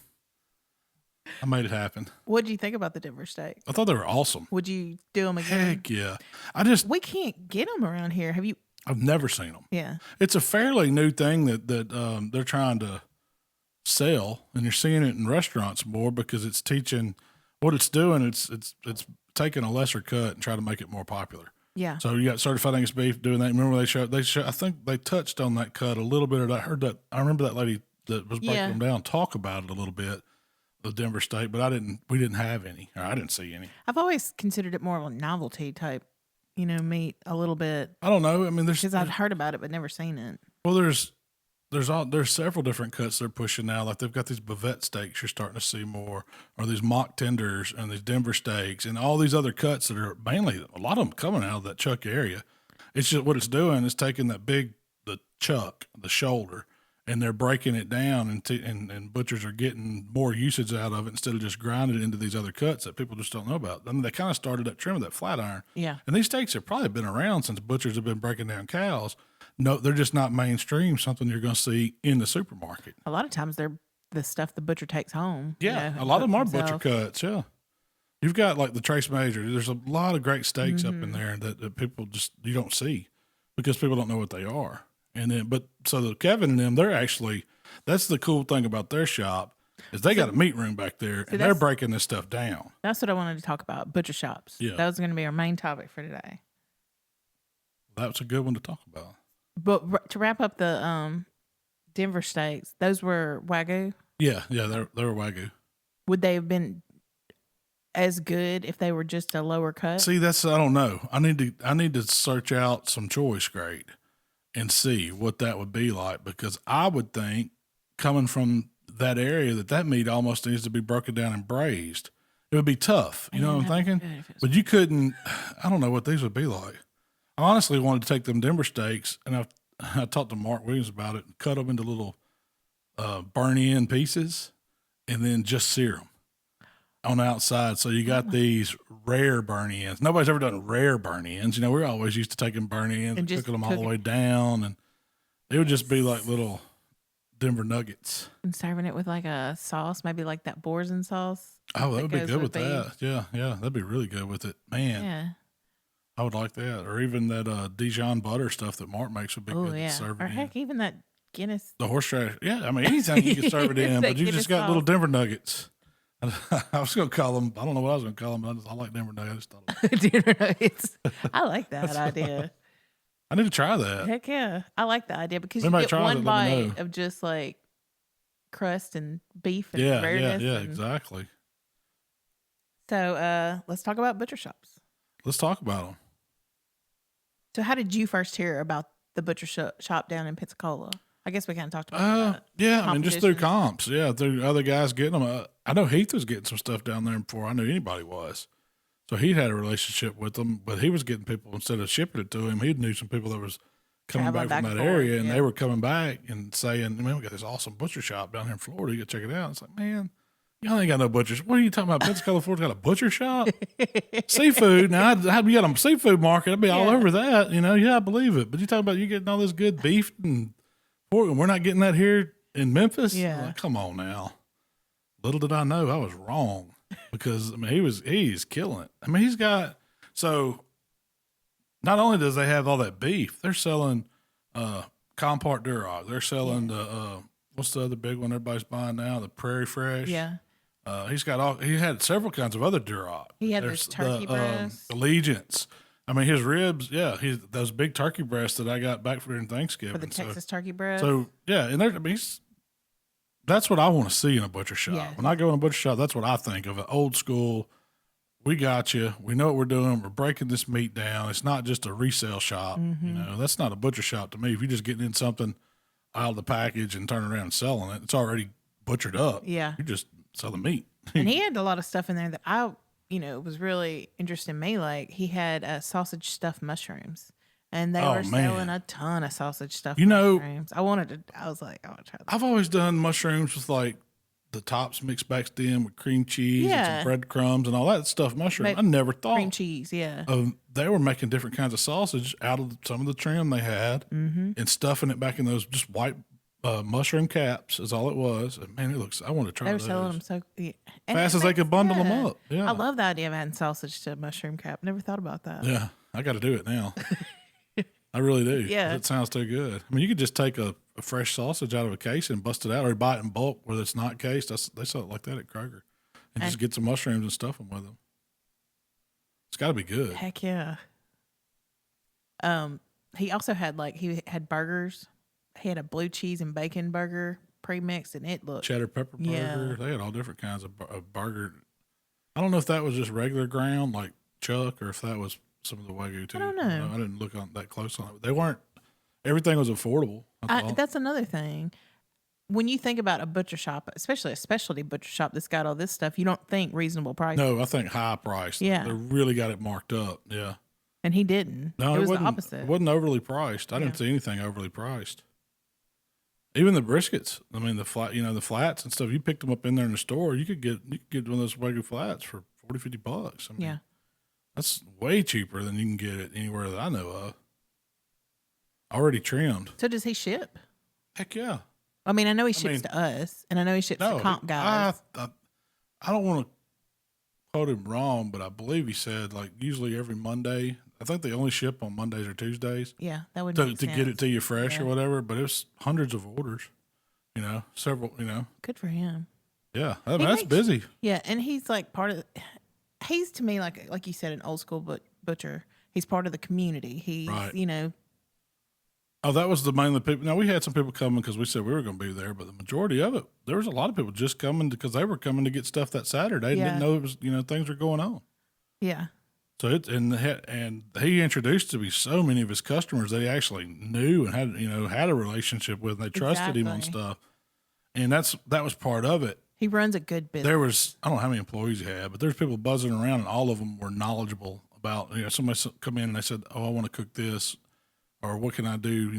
I made it happen. What did you think about the Denver steak? I thought they were awesome. Would you do them again? Heck yeah! We can't get them around here. Have you? I've never seen them. Yeah, it's a fairly new thing that they're trying to sell, and you're seeing it in restaurants more because it's teaching. What it's doing, it's taking a lesser cut and try to make it more popular. Yeah. So you got Certified Angus beef doing that. Remember they showed. I think they touched on that cut a little bit. I remember that lady that was breaking them down talk about it a little bit, the Denver steak, but we didn't have any, or I didn't see any. I've always considered it more of a novelty type, meat a little bit. I don't know. I mean, because I've heard about it but never seen it. Well, there's several different cuts they're pushing now. Like they've got these bavette steaks you're starting to see more, or these mock tenders and these Denver steaks and all these other cuts that are mainly, a lot of them coming out of that chuck area. It's just what it's doing is taking the chuck, the shoulder, and they're breaking it down and butchers are getting more usage out of it instead of just grinding it into these other cuts that people just don't know about. I mean, they kind of started that trim of that flat iron. Yeah. And these steaks have probably been around since butchers have been breaking down cows. No, they're just not mainstream, something you're going to see in the supermarket. A lot of times they're the stuff the butcher takes home. Yeah, a lot of them are butcher cuts, yeah. You've got like the Trace Major. There's a lot of great steaks up in there that people just, you don't see because people don't know what they are. And then, so the Kevin and them, they're actually, that's the cool thing about their shop is they got a meat room back there and they're breaking this stuff down. That's what I wanted to talk about, butcher shops. Yeah. That was going to be our main topic for today. That's a good one to talk about. But to wrap up the Denver steaks, those were Wagyu? Yeah, they were Wagyu. Would they have been as good if they were just a lower cut? See, I don't know. I need to search out some choice grade and see what that would be like because I would think coming from that area that meat almost needs to be broken down and braised. It would be tough. You know what I'm thinking? But you couldn't, I don't know what these would be like. I honestly wanted to take them Denver steaks, and I talked to Mark Williams about it, and cut them into little burn-in pieces, and then just sear them on the outside. So you got these rare burn-ins. Nobody's ever done rare burn-ins. You know, we're always used to taking burn-ins and cooking them all the way down, and it would just be like little Denver nuggets. And serving it with like a sauce, maybe like that Boursin sauce. Oh, that would be good with that. Yeah, that'd be really good with it. Man. Yeah. I would like that. Or even that Dijon butter stuff that Mark makes would be good to serve it in. Or heck, even that Guinness. The horseradish. Yeah, I mean, anything you can serve it in, but you Guinness just got sauce. little Denver nuggets. I was going to call them, I don't know what I was going to call them, I like Denver nuggets. Denver nuggets. I like that idea. I need to try that. Heck yeah. I like the idea because Anybody you get tries one it, let me know. bite of just like crust and beef and Yeah, rareness. yeah, exactly. So let's talk about butcher shops. Let's talk about them. So how did you first hear about the butcher shop down in Pensacola? I guess we kind of talked about that. Yeah, I mean, just through competition. comps. Yeah, through other guys getting them. I know Heath was getting some stuff down there before I knew anybody was. So he had a relationship with them, but he was getting people, instead of shipping it to him, he knew some people that was coming Traveling back from back that and forth, area, and yeah. they were coming back and saying, man, we got this awesome butcher shop down here in Florida. You got to check it out. It's like, man, y'all ain't got no butchers. What are you talking about? Pensacola, Florida got a butcher shop? Seafood. Now, I'd be at a seafood market. I'd be all over that. You know, yeah, I believe it. But you talking about you getting all this good beef and pork, and we're not getting that here in Memphis? Yeah. Like, come on now. Little did I know I was wrong, because I mean he's killing it. I mean, he's got, so not only does they have all that beef, they're selling Compart Duroc. They're selling the what's the other big one everybody's buying now? The Prairie Fresh. Yeah. He had several kinds of other Duroc. He had There's those turkey breasts. Allegiance. I mean, his ribs, those big turkey breasts that I got back for during Thanksgiving. For the Texas turkey breast. So yeah, and I mean, that's what I want to see in a butcher shop. Yes. When I go in a butcher shop, that's what I think of, an old school. We got you. We know what we're doing. We're breaking this meat down. It's not just a resale shop. Mm-hmm. You know, that's not a butcher shop to me. If you're just getting in something out of the package and turning around and selling it, it's already butchered up. Yeah. You're just selling meat. And he had a lot of stuff in there that was really interesting me. Like he had sausage stuffed mushrooms, and they were selling a ton of sausage stuffed mushrooms. I was like, I want to try that. I've always done mushrooms with like the tops mixed back in with cream cheese and some breadcrumbs and all that stuff. Mushroom. I never thought cream cheese. Yeah. They were making different kinds of sausage out of some of the trim they had and stuffing it back in those just white mushroom caps is all it was. And man, I want to try those. They were selling them so fast as they could bundle them up. Yeah. I love the idea of adding sausage to a mushroom cap. Never thought about that. Yeah. I got to do it now. I really do. Yeah. It sounds too good. I mean, you could just take a fresh sausage out of a case and bust it out, or buy it in bulk where it's not cased. They sell it like that at Kroger. And just get some mushrooms and stuff them with them. It's got to be good. Heck yeah. He also had burgers. He had a blue cheese and bacon burger pre-mixed, and it looked Cheddar pepper burger. They had all different kinds of burger. I don't know if that was just regular ground like chuck, or if that was some of the Wagyu too. I don't know. I didn't look on that close on it. They weren't. Everything was affordable. That's another thing. When you think about a butcher shop, especially a specialty butcher shop that's got all this stuff, you don't think reasonable price. No, I think high price. Yeah. They really got it marked up. Yeah. And he didn't. No, it was the wasn't, opposite. It wasn't overly priced. I didn't see anything overly priced. Even the briskets. I mean, the flats and stuff. You picked them up in there in the store. You could get one of those Wagyu flats for $40, $50. I mean, yeah. That's way cheaper than you can get it anywhere that I know of. Already trimmed. So does he ship? Heck yeah. I mean, I know he ships to us, and I know he ships to comp guys. I don't want to quote him wrong, but I believe he said like usually every Monday. I think they only ship on Mondays or Tuesdays. Yeah, that would to make sense. get it to you fresh or whatever. But it was hundreds of orders. Several. Good for him. Yeah, that's busy. Yeah, and he's like part of. He's to me like you said, an old school butcher. He's part of the community. He's right. Oh, that was the mainly people. Now we had some people coming because we said we were going to be there, but the majority of it, there was a lot of people just coming because they were coming to get stuff that Saturday and didn't know it was things were going on. Yeah. So and he introduced to me so many of his customers that he actually knew and had a relationship with, and they trusted him on stuff. And that was part of it. He runs a good business. I don't know how many employees he had, but there's people buzzing around, and all of them were knowledgeable about, somebody come in and they said, "Oh, I want to cook this," or "What can I do?"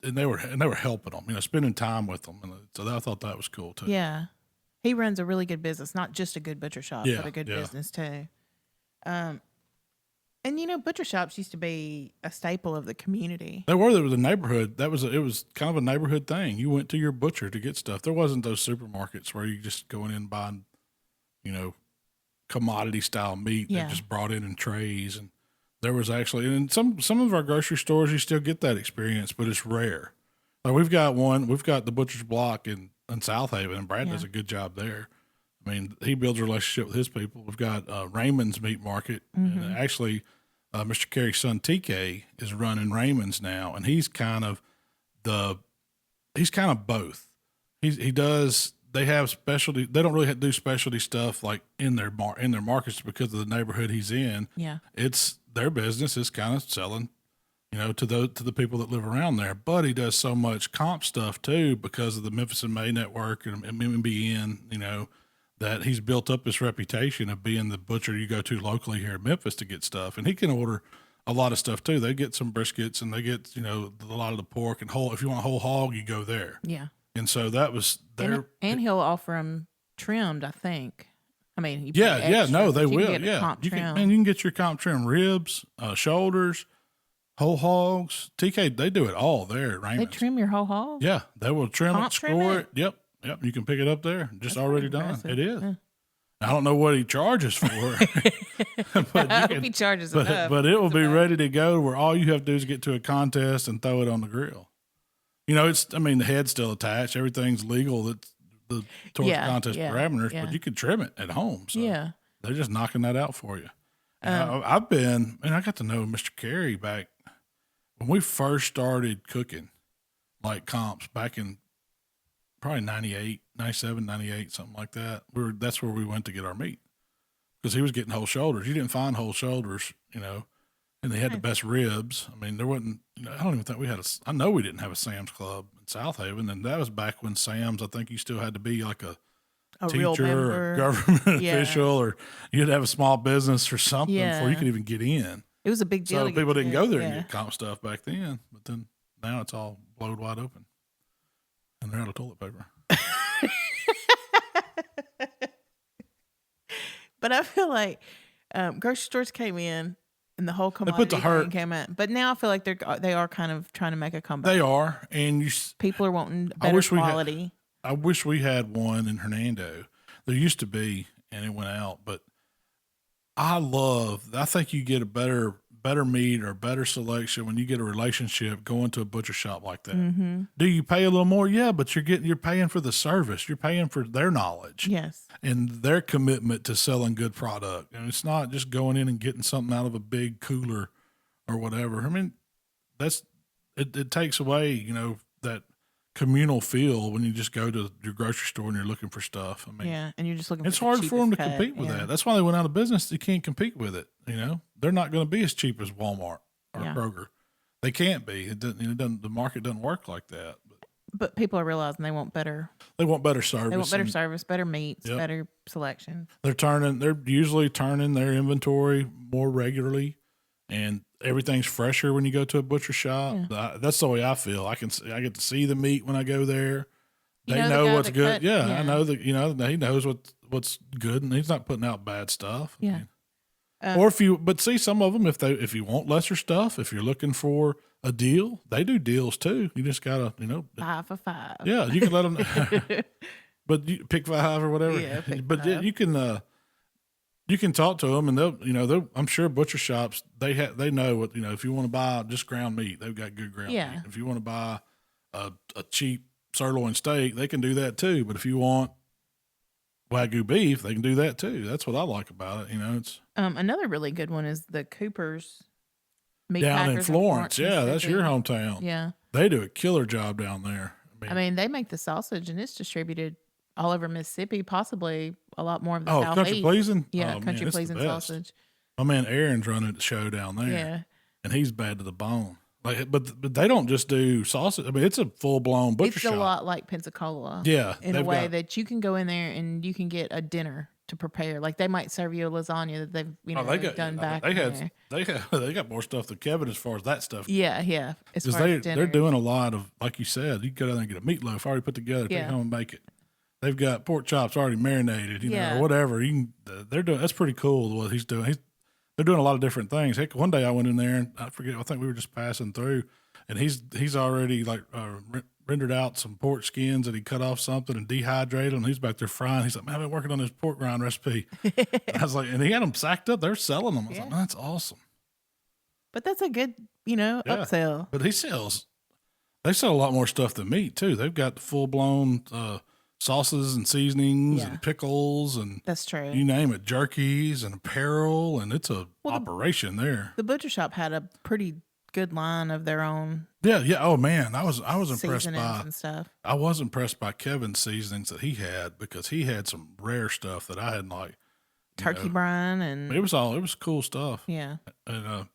And they were helping them, spending time with them. And so I thought that was cool too. Yeah. He runs a really good business, not just a good butcher shop, but a good business too. And butcher shops used to be a staple of the community. There was a neighborhood. It was kind of a neighborhood thing. You went to your butcher to get stuff. There wasn't those supermarkets where you just go in and buy, commodity style meat that just brought in trays. And there was actually, and some of our grocery stores, you still get that experience, but it's rare. Like we've got the Butcher's Block in South Haven, and Brad does a good job there. I mean, he builds a relationship with his people. We've got Raymond's Meat Market, and actually, Mr. Carey's son TK is running Raymond's now, and he's kind of both. He does. They have specialty. They don't really do specialty stuff like in their markets because of the neighborhood he's in. Yeah, it's their business is kind of selling, to the people that live around there. But he does so much comp stuff too because of the Memphis and May network and MBN. That he's built up this reputation of being the butcher you go to locally here in Memphis to get stuff. And he can order a lot of stuff too. They get some briskets and they get, a lot of the pork and if you want a whole hog, you go there. Yeah. And so that was there. And he'll offer them trimmed, I think. I mean, they will. You can get your comp trim ribs, shoulders, whole hogs. TK, they do it all there at Raymond's. They trim your whole hog? Yeah. They will trim it, score it. Yep. You can pick it up there. Just That's already done. It is. Yeah. I don't know what he charges for but he charges enough. But it will be ready to go where all you have to do is get to a contest and throw it on the grill. The head's still attached. Everything's legal. That's towards contest parameters, but you can trim it at home. So they're just knocking that out for you. I got to know Mr. Carey back when we first started cooking like comps back in probably 98, 97, 98, something like that. That's where we went to get our meat because he was getting whole shoulders. You didn't find whole shoulders, and they had the best ribs. I mean, there wasn't, I don't even think I know we didn't have a Sam's Club in South Haven. And that was back when Sam's, I think you still had to be like a teacher or a government official, or you'd have a small business or something before you could even get in. It was a big deal. So people didn't go there and get comp stuff back then, but then now it's all blowed wide open. And they're out of toilet paper. But I feel like grocery stores came in and the whole commodity thing came out. But now I feel like they are kind of trying to make a comeback. They are, and people are wanting better quality. I wish we had one in Hernando. There used to be, and it went out. But I think you get a better meat or better selection when you get a relationship going to a butcher shop like that. Mm-hmm. Do you pay a little more? Yeah, but you're paying for the service. You're paying for their knowledge. Yes. And their commitment to selling good product. And it's not just going in and getting something out of a big cooler or whatever. I mean, it takes away, that communal feel when you just go to your grocery store and you're looking for stuff. I mean, and you're just looking. It's hard for them to compete with that. That's why they went out of business. They can't compete with it. They're not going to be as cheap as Walmart or Kroger. They can't be. The market doesn't work like that. But people are realizing they want better. They want better service. They want better service, better meats, better selection. They're usually turning their inventory more regularly, and everything's fresher when you go to a butcher shop. Yeah. That's the way I feel. I get to see the meat when I go there. They know what's good. I know that he knows what's good, and he's not putting out bad stuff. Yeah. But see some of them if you want lesser stuff, if you're looking for a deal, they do deals too. You just gotta 5 for $5. Yeah, you can let them. But you pick 5 or whatever. Yeah, but 5. You can talk to them, and they'll I'm sure butcher shops they know what if you want to buy just ground meat, they've got good ground meat. If you want to buy a cheap sirloin steak, they can do that too. But if you want Wagyu beef, they can do that too. That's what I like about it. It's another really good one is the Cooper's meat down packers in Florence. Yeah, that's your hometown. Yeah, they do a killer job down there. I mean, they make the sausage and it's distributed all over Mississippi, possibly a lot more of the Southeast. Country Pleasing? Yeah, Country Pleasing sausage. My man Aaron's running the show down there. Yeah. And he's bad to the bone. Like, but they don't just do sausage. I mean, it's a full blown butcher shop. It's a lot like Pensacola. Yeah, in a way that you can go in there and you can get a dinner to prepare. Like they might serve you a lasagna that they've done back. They got more stuff than Kevin as far as that stuff. Yeah. Because they're doing a lot of, like you said, you go down there and get a meatloaf already put together, take home and make it. They've got pork chops already marinated, know, or whatever. They're doing. That's pretty cool what he's doing. They're doing a lot of different things. Heck, one day I went in there and I think we were just passing through, and he's already like rendered out some pork skins that he cut off something and dehydrated them. He's back there frying. He's like, man, I've been working on this pork rind recipe. I was like, and he had them sacked up. They're selling them. I was like, man, that's awesome. But that's a good, upsell. But they sell a lot more stuff than meat too. They've got the full blown sauces and seasonings and pickles and that's true. You name it, jerkies and apparel, and it's a operation there. The Butcher Shop had a pretty good line of their own. Yeah. Oh man, I was impressed by and stuff. I was impressed by Kevin's seasonings that he had, because he had some rare stuff that I hadn't like. Turkey brine and it was cool stuff. Yeah. And I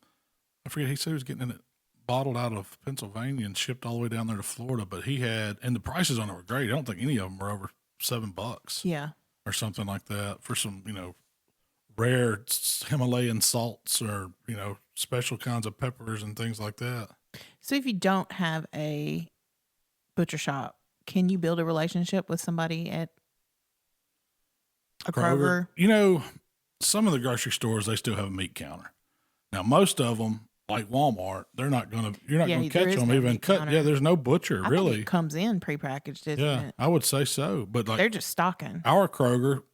forget, he said he was getting it bottled out of Pennsylvania and shipped all the way down there to Florida, but he had, and the prices on it were great. I don't think any of them were over $7. Yeah. Or something like that for some, rare Himalayan salts or, special kinds of peppers and things like that. So if you don't have a butcher shop, can you build a relationship with somebody at a Kroger? Some of the grocery stores, they still have a meat counter. Now, most of them, like Walmart, you're not going to catch them even cut. Counter. Yeah, there's no butcher really. Think it comes in prepackaged, isn't it? I would say so. But like they're just stocking. Our Kroger,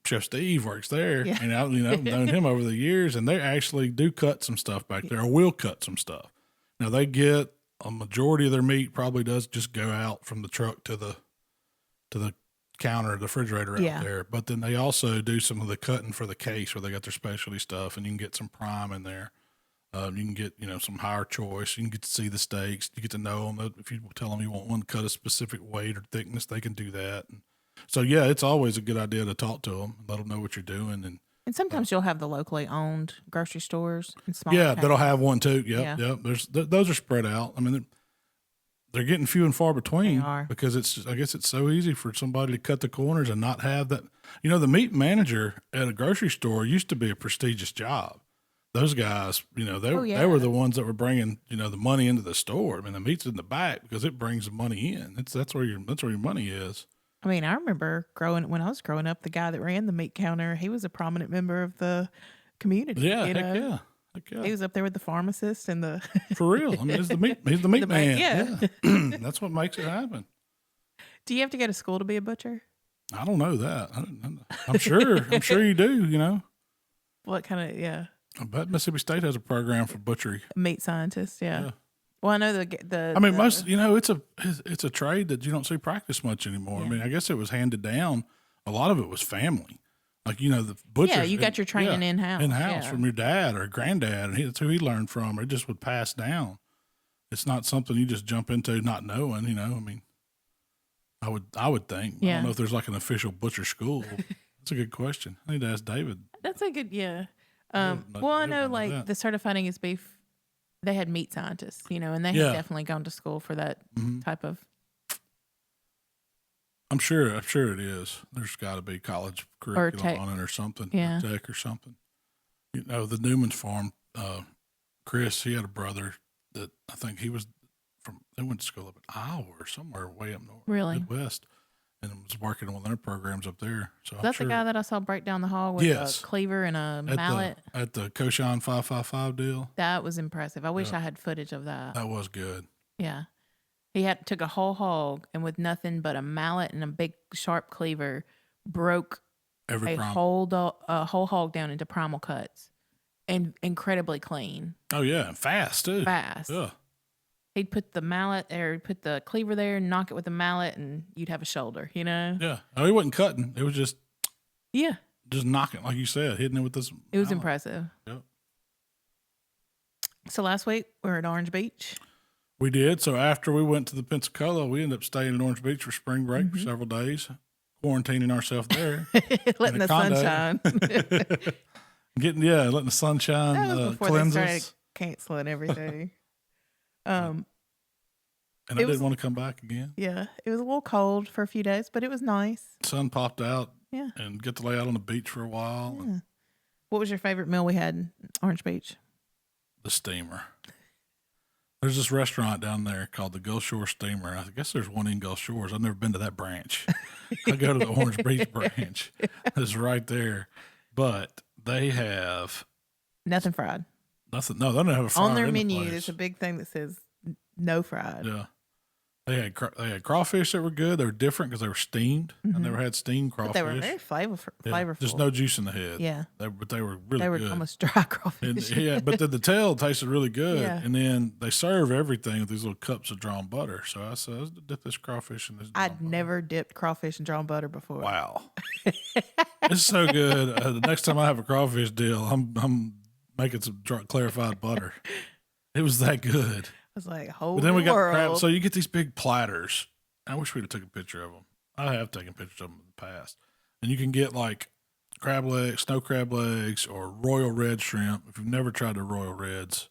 Chef Steve works there, and I've known him over the years, and they actually do cut some stuff back there, or will cut some stuff. Now they get a majority of their meat probably does just go out from the truck to the counter, the refrigerator out there. But then they also do some of the cutting for the case where they got their specialty stuff, and you can get some prime in there. You can get, some higher choice. You can get to see the steaks. You get to know them. If you tell them you want one cut a specific weight or thickness, they can do that. And so, it's always a good idea to talk to them, let them know what you're doing. And sometimes you'll have the locally owned grocery stores and small. Yeah, that'll have one too. Yep. Those are spread out. I mean, they're getting few and far between because I guess it's so easy for somebody to cut the corners and not have that. The meat manager at a grocery store used to be a prestigious job. Those guys, they were the ones that were bringing, the money into the store. I mean, the meat's in the back because it brings the money in. That's where your money is. I mean, I remember when I was growing up, the guy that ran the meat counter, he was a prominent member of the community. Yeah, heck yeah. He was up there with the pharmacist and the. For real, I mean, he's the meat man. Yeah. That's what makes it happen. Do you have to go to school to be a butcher? I don't know that. I'm sure. I'm sure you do. What kind of I bet Mississippi State has a program for butchery. Meat scientist, yeah. Well, I know most, it's a trade that you don't see practice much anymore. Yeah. I mean, I guess it was handed down. A lot of it was family. Like, the butcher. Yeah, you got your training in-house. From your dad or granddad, and that's who he learned from, or it just would pass down. It's not something you just jump into not knowing, I mean, I would think. I don't know if there's like an official butcher school. That's a good question. I need to ask David. That's a good, well, I know like the certifying his beef, they had meat scientists, and they had definitely gone to school for that type of. I'm sure it is. There's got to be college curriculum on it or something, or tech or something. The Newman's farm, Chris, he had a brother that I think they went to school up in Iowa or somewhere way up north, Midwest. And was working on one of their programs up there. So that's the guy that I saw break down the hall with a cleaver and a mallet at the Koshan 555 deal. That was impressive. I wish I had footage of that. That was good. Yeah, he took a whole hog and with nothing but a mallet and a big sharp cleaver, broke a whole hog down into primal cuts, and incredibly clean. Oh yeah, and fast too. Fast. Yeah. He'd put the cleaver there and knock it with a mallet and you'd have a shoulder, Yeah. Oh, he wasn't cutting. It was just. Yeah. Just knocking, like you said, hitting it with this. It was impressive. Yep. So last week we were at Orange Beach. We did. So after we went to the Pensacola, we ended up staying at Orange Beach for spring break for several days, quarantining ourselves there. Letting the sun shine. Letting the sunshine that was before cleanse they started us. canceling everything. And I didn't want to come back again. Yeah, it was a little cold for a few days, but it was nice. Sun popped out. Yeah. And get to lay out on the beach for a while. Yeah. What was your favorite meal we had in Orange Beach? The steamer. There's this restaurant down there called the Gulf Shore Steamer. I guess there's one in Gulf Shores. I've never been to that branch. I go to the Orange Beach branch. It's right there. But they have nothing fried. Nothing. No, they don't have a fryer on their in menu. the place. There's a big thing that says no fried. Yeah. They had crawfish that were good. They were different because they were steamed. I never had steamed crawfish. But they were very flavorful. There's no juice in the head. Yeah. But they were really good. They were almost dry crawfish. And, but the tail tasted really good. Yeah. And then they serve everything with these little cups of drawn butter. So I said, let's dip this crawfish in this. I'd never dipped crawfish in drawn butter before. Wow. It's so good. The next time I have a crawfish deal, I'm making some clarified butter. It was that good. I was like, holy But then we got world. crab. So you get these big platters. I wish we'd have taken a picture of them. I have taken pictures of them in the past. And you can get like crab legs, snow crab legs, or royal red shrimp. If you've never tried the royal reds,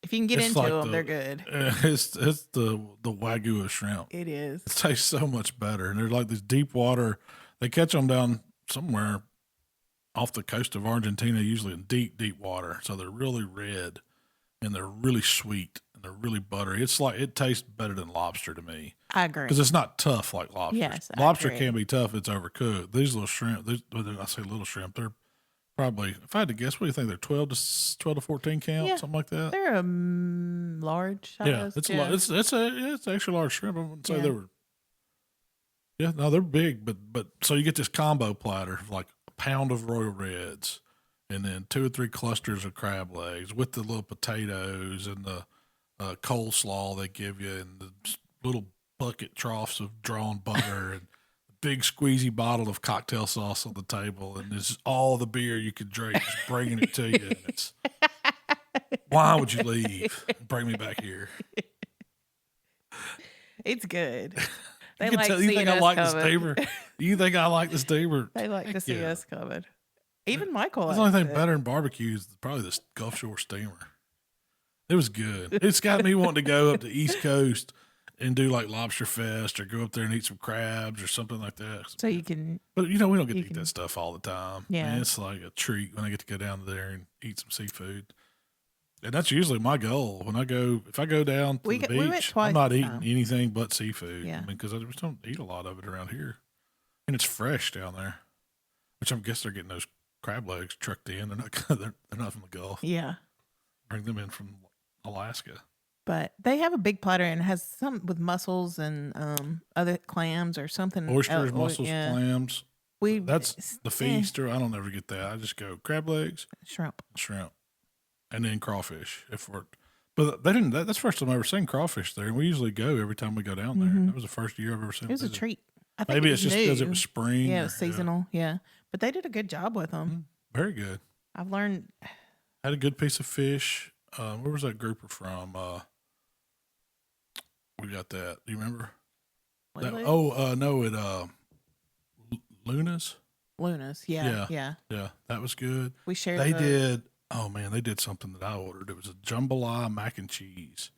if you can get into them, they're good. It's the Wagyu of shrimp. It is. It tastes so much better. And they're like these deep water. They catch them down somewhere off the coast of Argentina, usually in deep, deep water. So they're really red and they're really sweet. They're really buttery. It's like it tastes better than lobster to me. I agree because it's not tough like lobster. Yes, lobster can be tough. It's overcooked. These little shrimp. I say little shrimp. They're probably, if I had to guess, what do you think? They're 12 to 14 count, something like that. They're a large size. Yeah, it's an extra large shrimp. I wouldn't say they were. Yeah, no, they're big, but so you get this combo platter of like a pound of royal reds, and then 2 or 3 clusters of crab legs with the little potatoes and the coleslaw they give you, and the little bucket troughs of drawn butter, and the big squeezy bottle of cocktail sauce on the table, and this is all the beer you could drink, just bringing it to you. And it's, why would you leave and bring me back here? It's good. They you think I like the steamer? You think I like the steamer? They like to see us coming. Even Michael. That's the only thing better than barbecue is probably the Gulf Shore Steamer. It was good. It's got me wanting to go up to the East Coast and do like Lobster Fest or go up there and eat some crabs or something like that. So you can. But we don't get to eat that stuff all the time. Yeah. Man, it's like a treat when I get to go down there and eat some seafood. And that's usually my goal when if I go down to the beach, I'm not eating anything but seafood. Yeah. Because I just don't eat a lot of it around here. And it's fresh down there, which I guess they're getting those crab legs trucked in. They're not from the Gulf. Yeah. Bring them in from Alaska. But they have a big platter and it has some with mussels and other clams or something. Oysters, mussels, clams. That's the feast, or I don't ever get that. I just go crab legs, shrimp, and then crawfish. But they didn't. That's the first time I've ever seen crawfish there. And we usually go every time we go down there. That was the first year I've ever seen. It was a treat. I think maybe it's just because it was spring. Yeah, it was seasonal. Yeah, but they did a good job with them. Very good. I've learned. Had a good piece of fish. Where was that grouper from? We got that. Do you remember? Luna's. Luna's, yeah. That was good. We shared. They did something that I ordered. It was a jambalaya mac and cheese,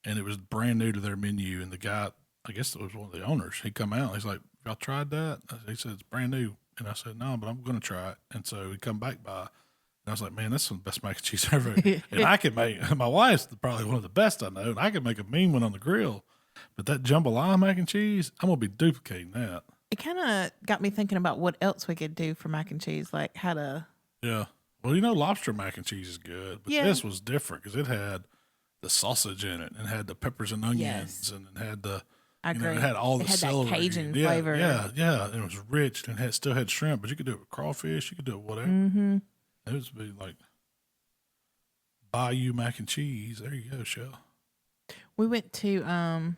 and it was brand new to their menu. And the guy, I guess it was one of the owners, he come out. He's like, "Y'all tried that?" He said, "It's brand new." And I said, "No, but I'm going to try it." And so he come back by. And I was like, "Man, that's some of the best mac and cheese ever." And I can make, my wife's probably one of the best I know, and I can make a mean one on the grill. But that jambalaya mac and cheese, I'm going to be duplicating that. It kind of got me thinking about what else we could do for mac and cheese, like how to. Yeah. Well, lobster mac and cheese is good, but this was different because it had the sausage in it and had the peppers and onions and it had the. I agree. It had all the celery. That Cajun flavor. Yeah. And it was rich and still had shrimp, but you could do it with crawfish. You could do it with whatever. Mm-hmm. It would be like Bayou mac and cheese. There you go, Shell. We went to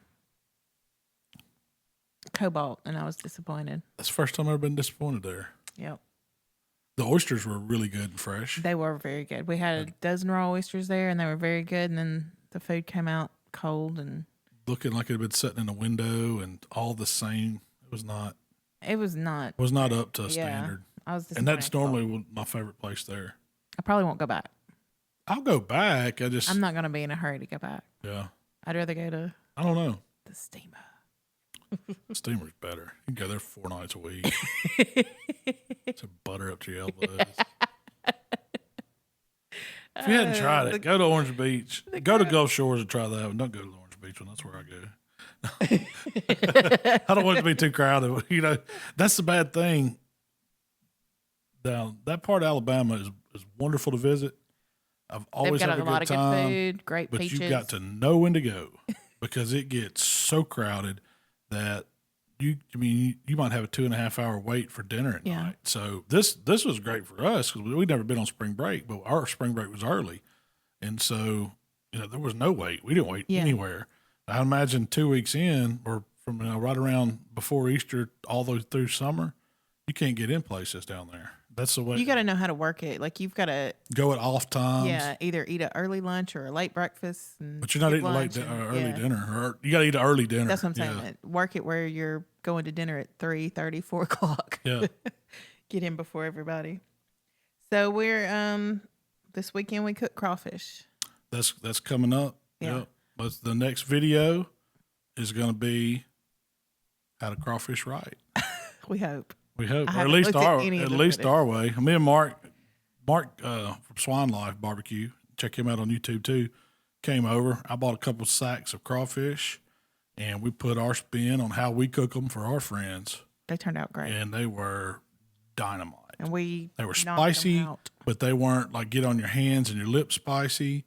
Cobalt, and I was disappointed. That's the first time I've ever been disappointed there. Yep. The oysters were really good and fresh. They were very good. We had a dozen raw oysters there, and they were very good. And then the food came out cold and looking like it had been sitting in a window and all the same. It was not. It was not. Was not up to standard. I was disappointed. And that's normally my favorite place there. I probably won't go back. I'll go back. I'm not going to be in a hurry to go back. Yeah. I'd rather go to. I don't know. The steamer. The steamer's better. You can go there 4 nights a week. To butter up to your elbows. If you hadn't tried it, go to Orange Beach. Go to Gulf Shores and try that one. Don't go to the Orange Beach one. That's where I go. I don't want it to be too crowded. You know, that's the bad thing. Down that part of Alabama is wonderful to visit. I've always had a lot of good food, great but peaches. You've got to know when to go because it gets so crowded that you might have a 2.5 hour wait for dinner at night. So this was great for us because we'd never been on spring break, but our spring break was early, and so there was no wait. We didn't wait anywhere. I imagine 2 weeks in, or from right around before Easter all the way through summer, you can't get in places down there. That's the way. You got to know how to work it. Like you've got to go at off times. Yeah, either eat an early lunch or a late breakfast. But you're not eating early dinner. Or you got to eat an early dinner. That's what I'm saying. Yeah. Work it where you're going to dinner at 3:30, 4 o'clock. Yeah. Get in before everybody. So we're this weekend we cook crawfish. That's coming up. Yeah. Yep. But the next video is going to be how to crawfish right. We hope. We hope, or at least our way. Me and Mark from Swine Life Barbecue, check him out on YouTube too, came over. I bought a couple sacks of crawfish, and we put our spin on how we cook them for our friends. They turned out great, and they were dynamite. And they were spicy, but they weren't like get on your hands and your lips spicy.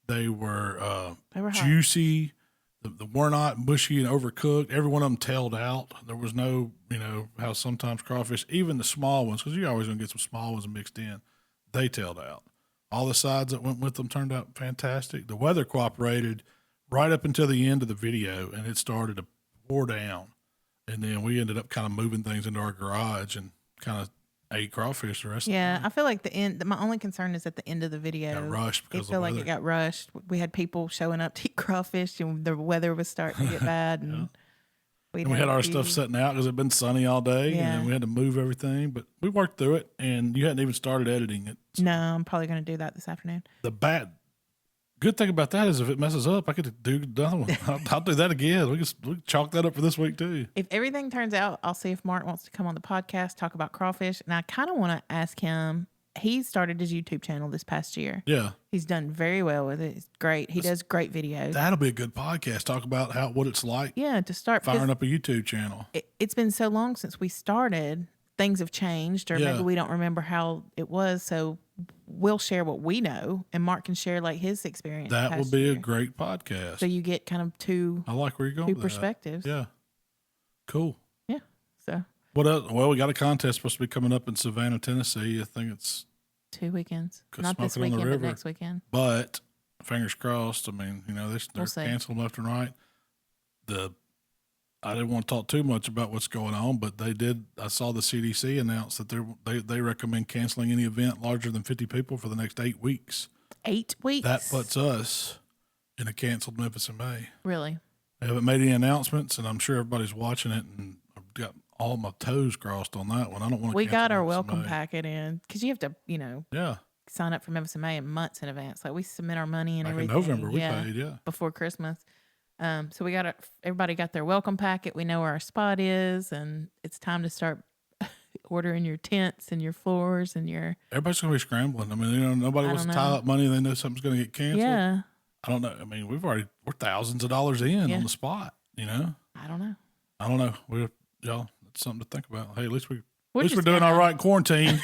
They were juicy. Hot. They were not mushy and overcooked. Every one of them tailed out. There was no, how sometimes crawfish, even the small ones, because you're always going to get some small ones mixed in, they tailed out. All the sides that went with them turned out fantastic. The weather cooperated right up until the end of the video, and it started to pour down. And then we ended up kind of moving things into our garage and kind of ate crawfish the rest of the time. I feel like my only concern is at the end of the video. Got rushed because it like it got rushed. We had people showing up to eat crawfish, and the weather was starting to get bad. And we had our stuff sitting out because it had been sunny all day, and then we had to move everything. But we worked through it, and you hadn't even started editing it. So. No, I'm probably going to do that this afternoon. Good thing about that is if it messes up, I could do another one. I'll do that again. We can chalk that up for this week too. If everything turns out, I'll see if Mark wants to come on the podcast, talk about crawfish. And I kind of want to ask him, he started his YouTube channel this past year. Yeah. He's done very well with it. It's great. He does great videos. That'll be a good podcast. Talk about what it's like. Yeah, to start. Firing up a YouTube channel. It's been so long since we started. Things have changed, or maybe we don't remember how it was. So we'll share what we know, and Mark can share like his experience. That will be a great podcast. So you get kind of I like where you're going. Two perspectives. Yeah. Cool. Yeah. So what else? Well, we got a contest supposed to be coming up in Savannah, Tennessee. I think it's 2 weekends. Not this weekend, but next weekend. But fingers crossed. I mean, they're canceling left and right. I didn't want to talk too much about what's going on, but they did. I saw the CDC announce that they recommend canceling any event larger than 50 people for the next 8 weeks. 8 weeks? That puts us in a canceled Memphis in May. Really? They haven't made any announcements, and I'm sure everybody's watching it, and I've got all my toes crossed on that one. I don't want to. We got our welcome packet in because you have to, sign up for Memphis in May in months in advance. Like we submit our money and everything. In November, we paid, before Christmas. So everybody got their welcome packet. We know where our spot is, and it's time to start ordering your tents and your floors and your. Everybody's going to be scrambling. I mean, nobody wants to tie up money. They know something's going to get canceled. Yeah. I don't know. I mean, we're thousands of dollars in on the spot. I don't know. Y'all, that's something to think about. Hey, at least we're doing all right in quarantine.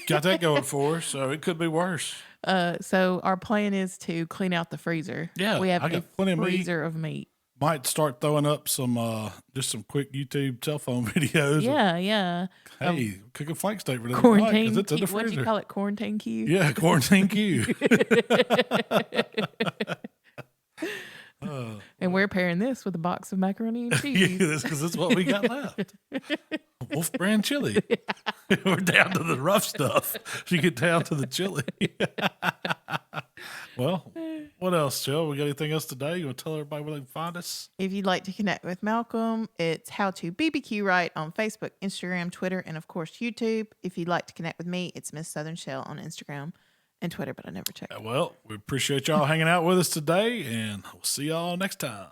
Got that going for us, so it could be worse. So our plan is to clean out the freezer. Yeah, we have I got plenty of freezer of meat. Might start throwing up some quick YouTube cell phone videos. Yeah. Hey, cook a flank steak for the quarantine. It's in the freezer. What do you call it? Quarantine queue. Yeah, quarantine queue. And we're pairing this with a box of macaroni and cheese. Because that's what we got left. Wolf brand chili. We're down to the rough stuff. You get down to the chili. Well, what else, Joe? We got anything else today? You want to tell everybody where they can find us? If you'd like to connect with Malcolm, it's HowToBBQRight on Facebook, Instagram, Twitter, and of course YouTube. If you'd like to connect with me, it's Miss Southern Shell on Instagram. and Twitter, but I never check. Well, we appreciate y'all hanging out with us today, and we'll see y'all next time.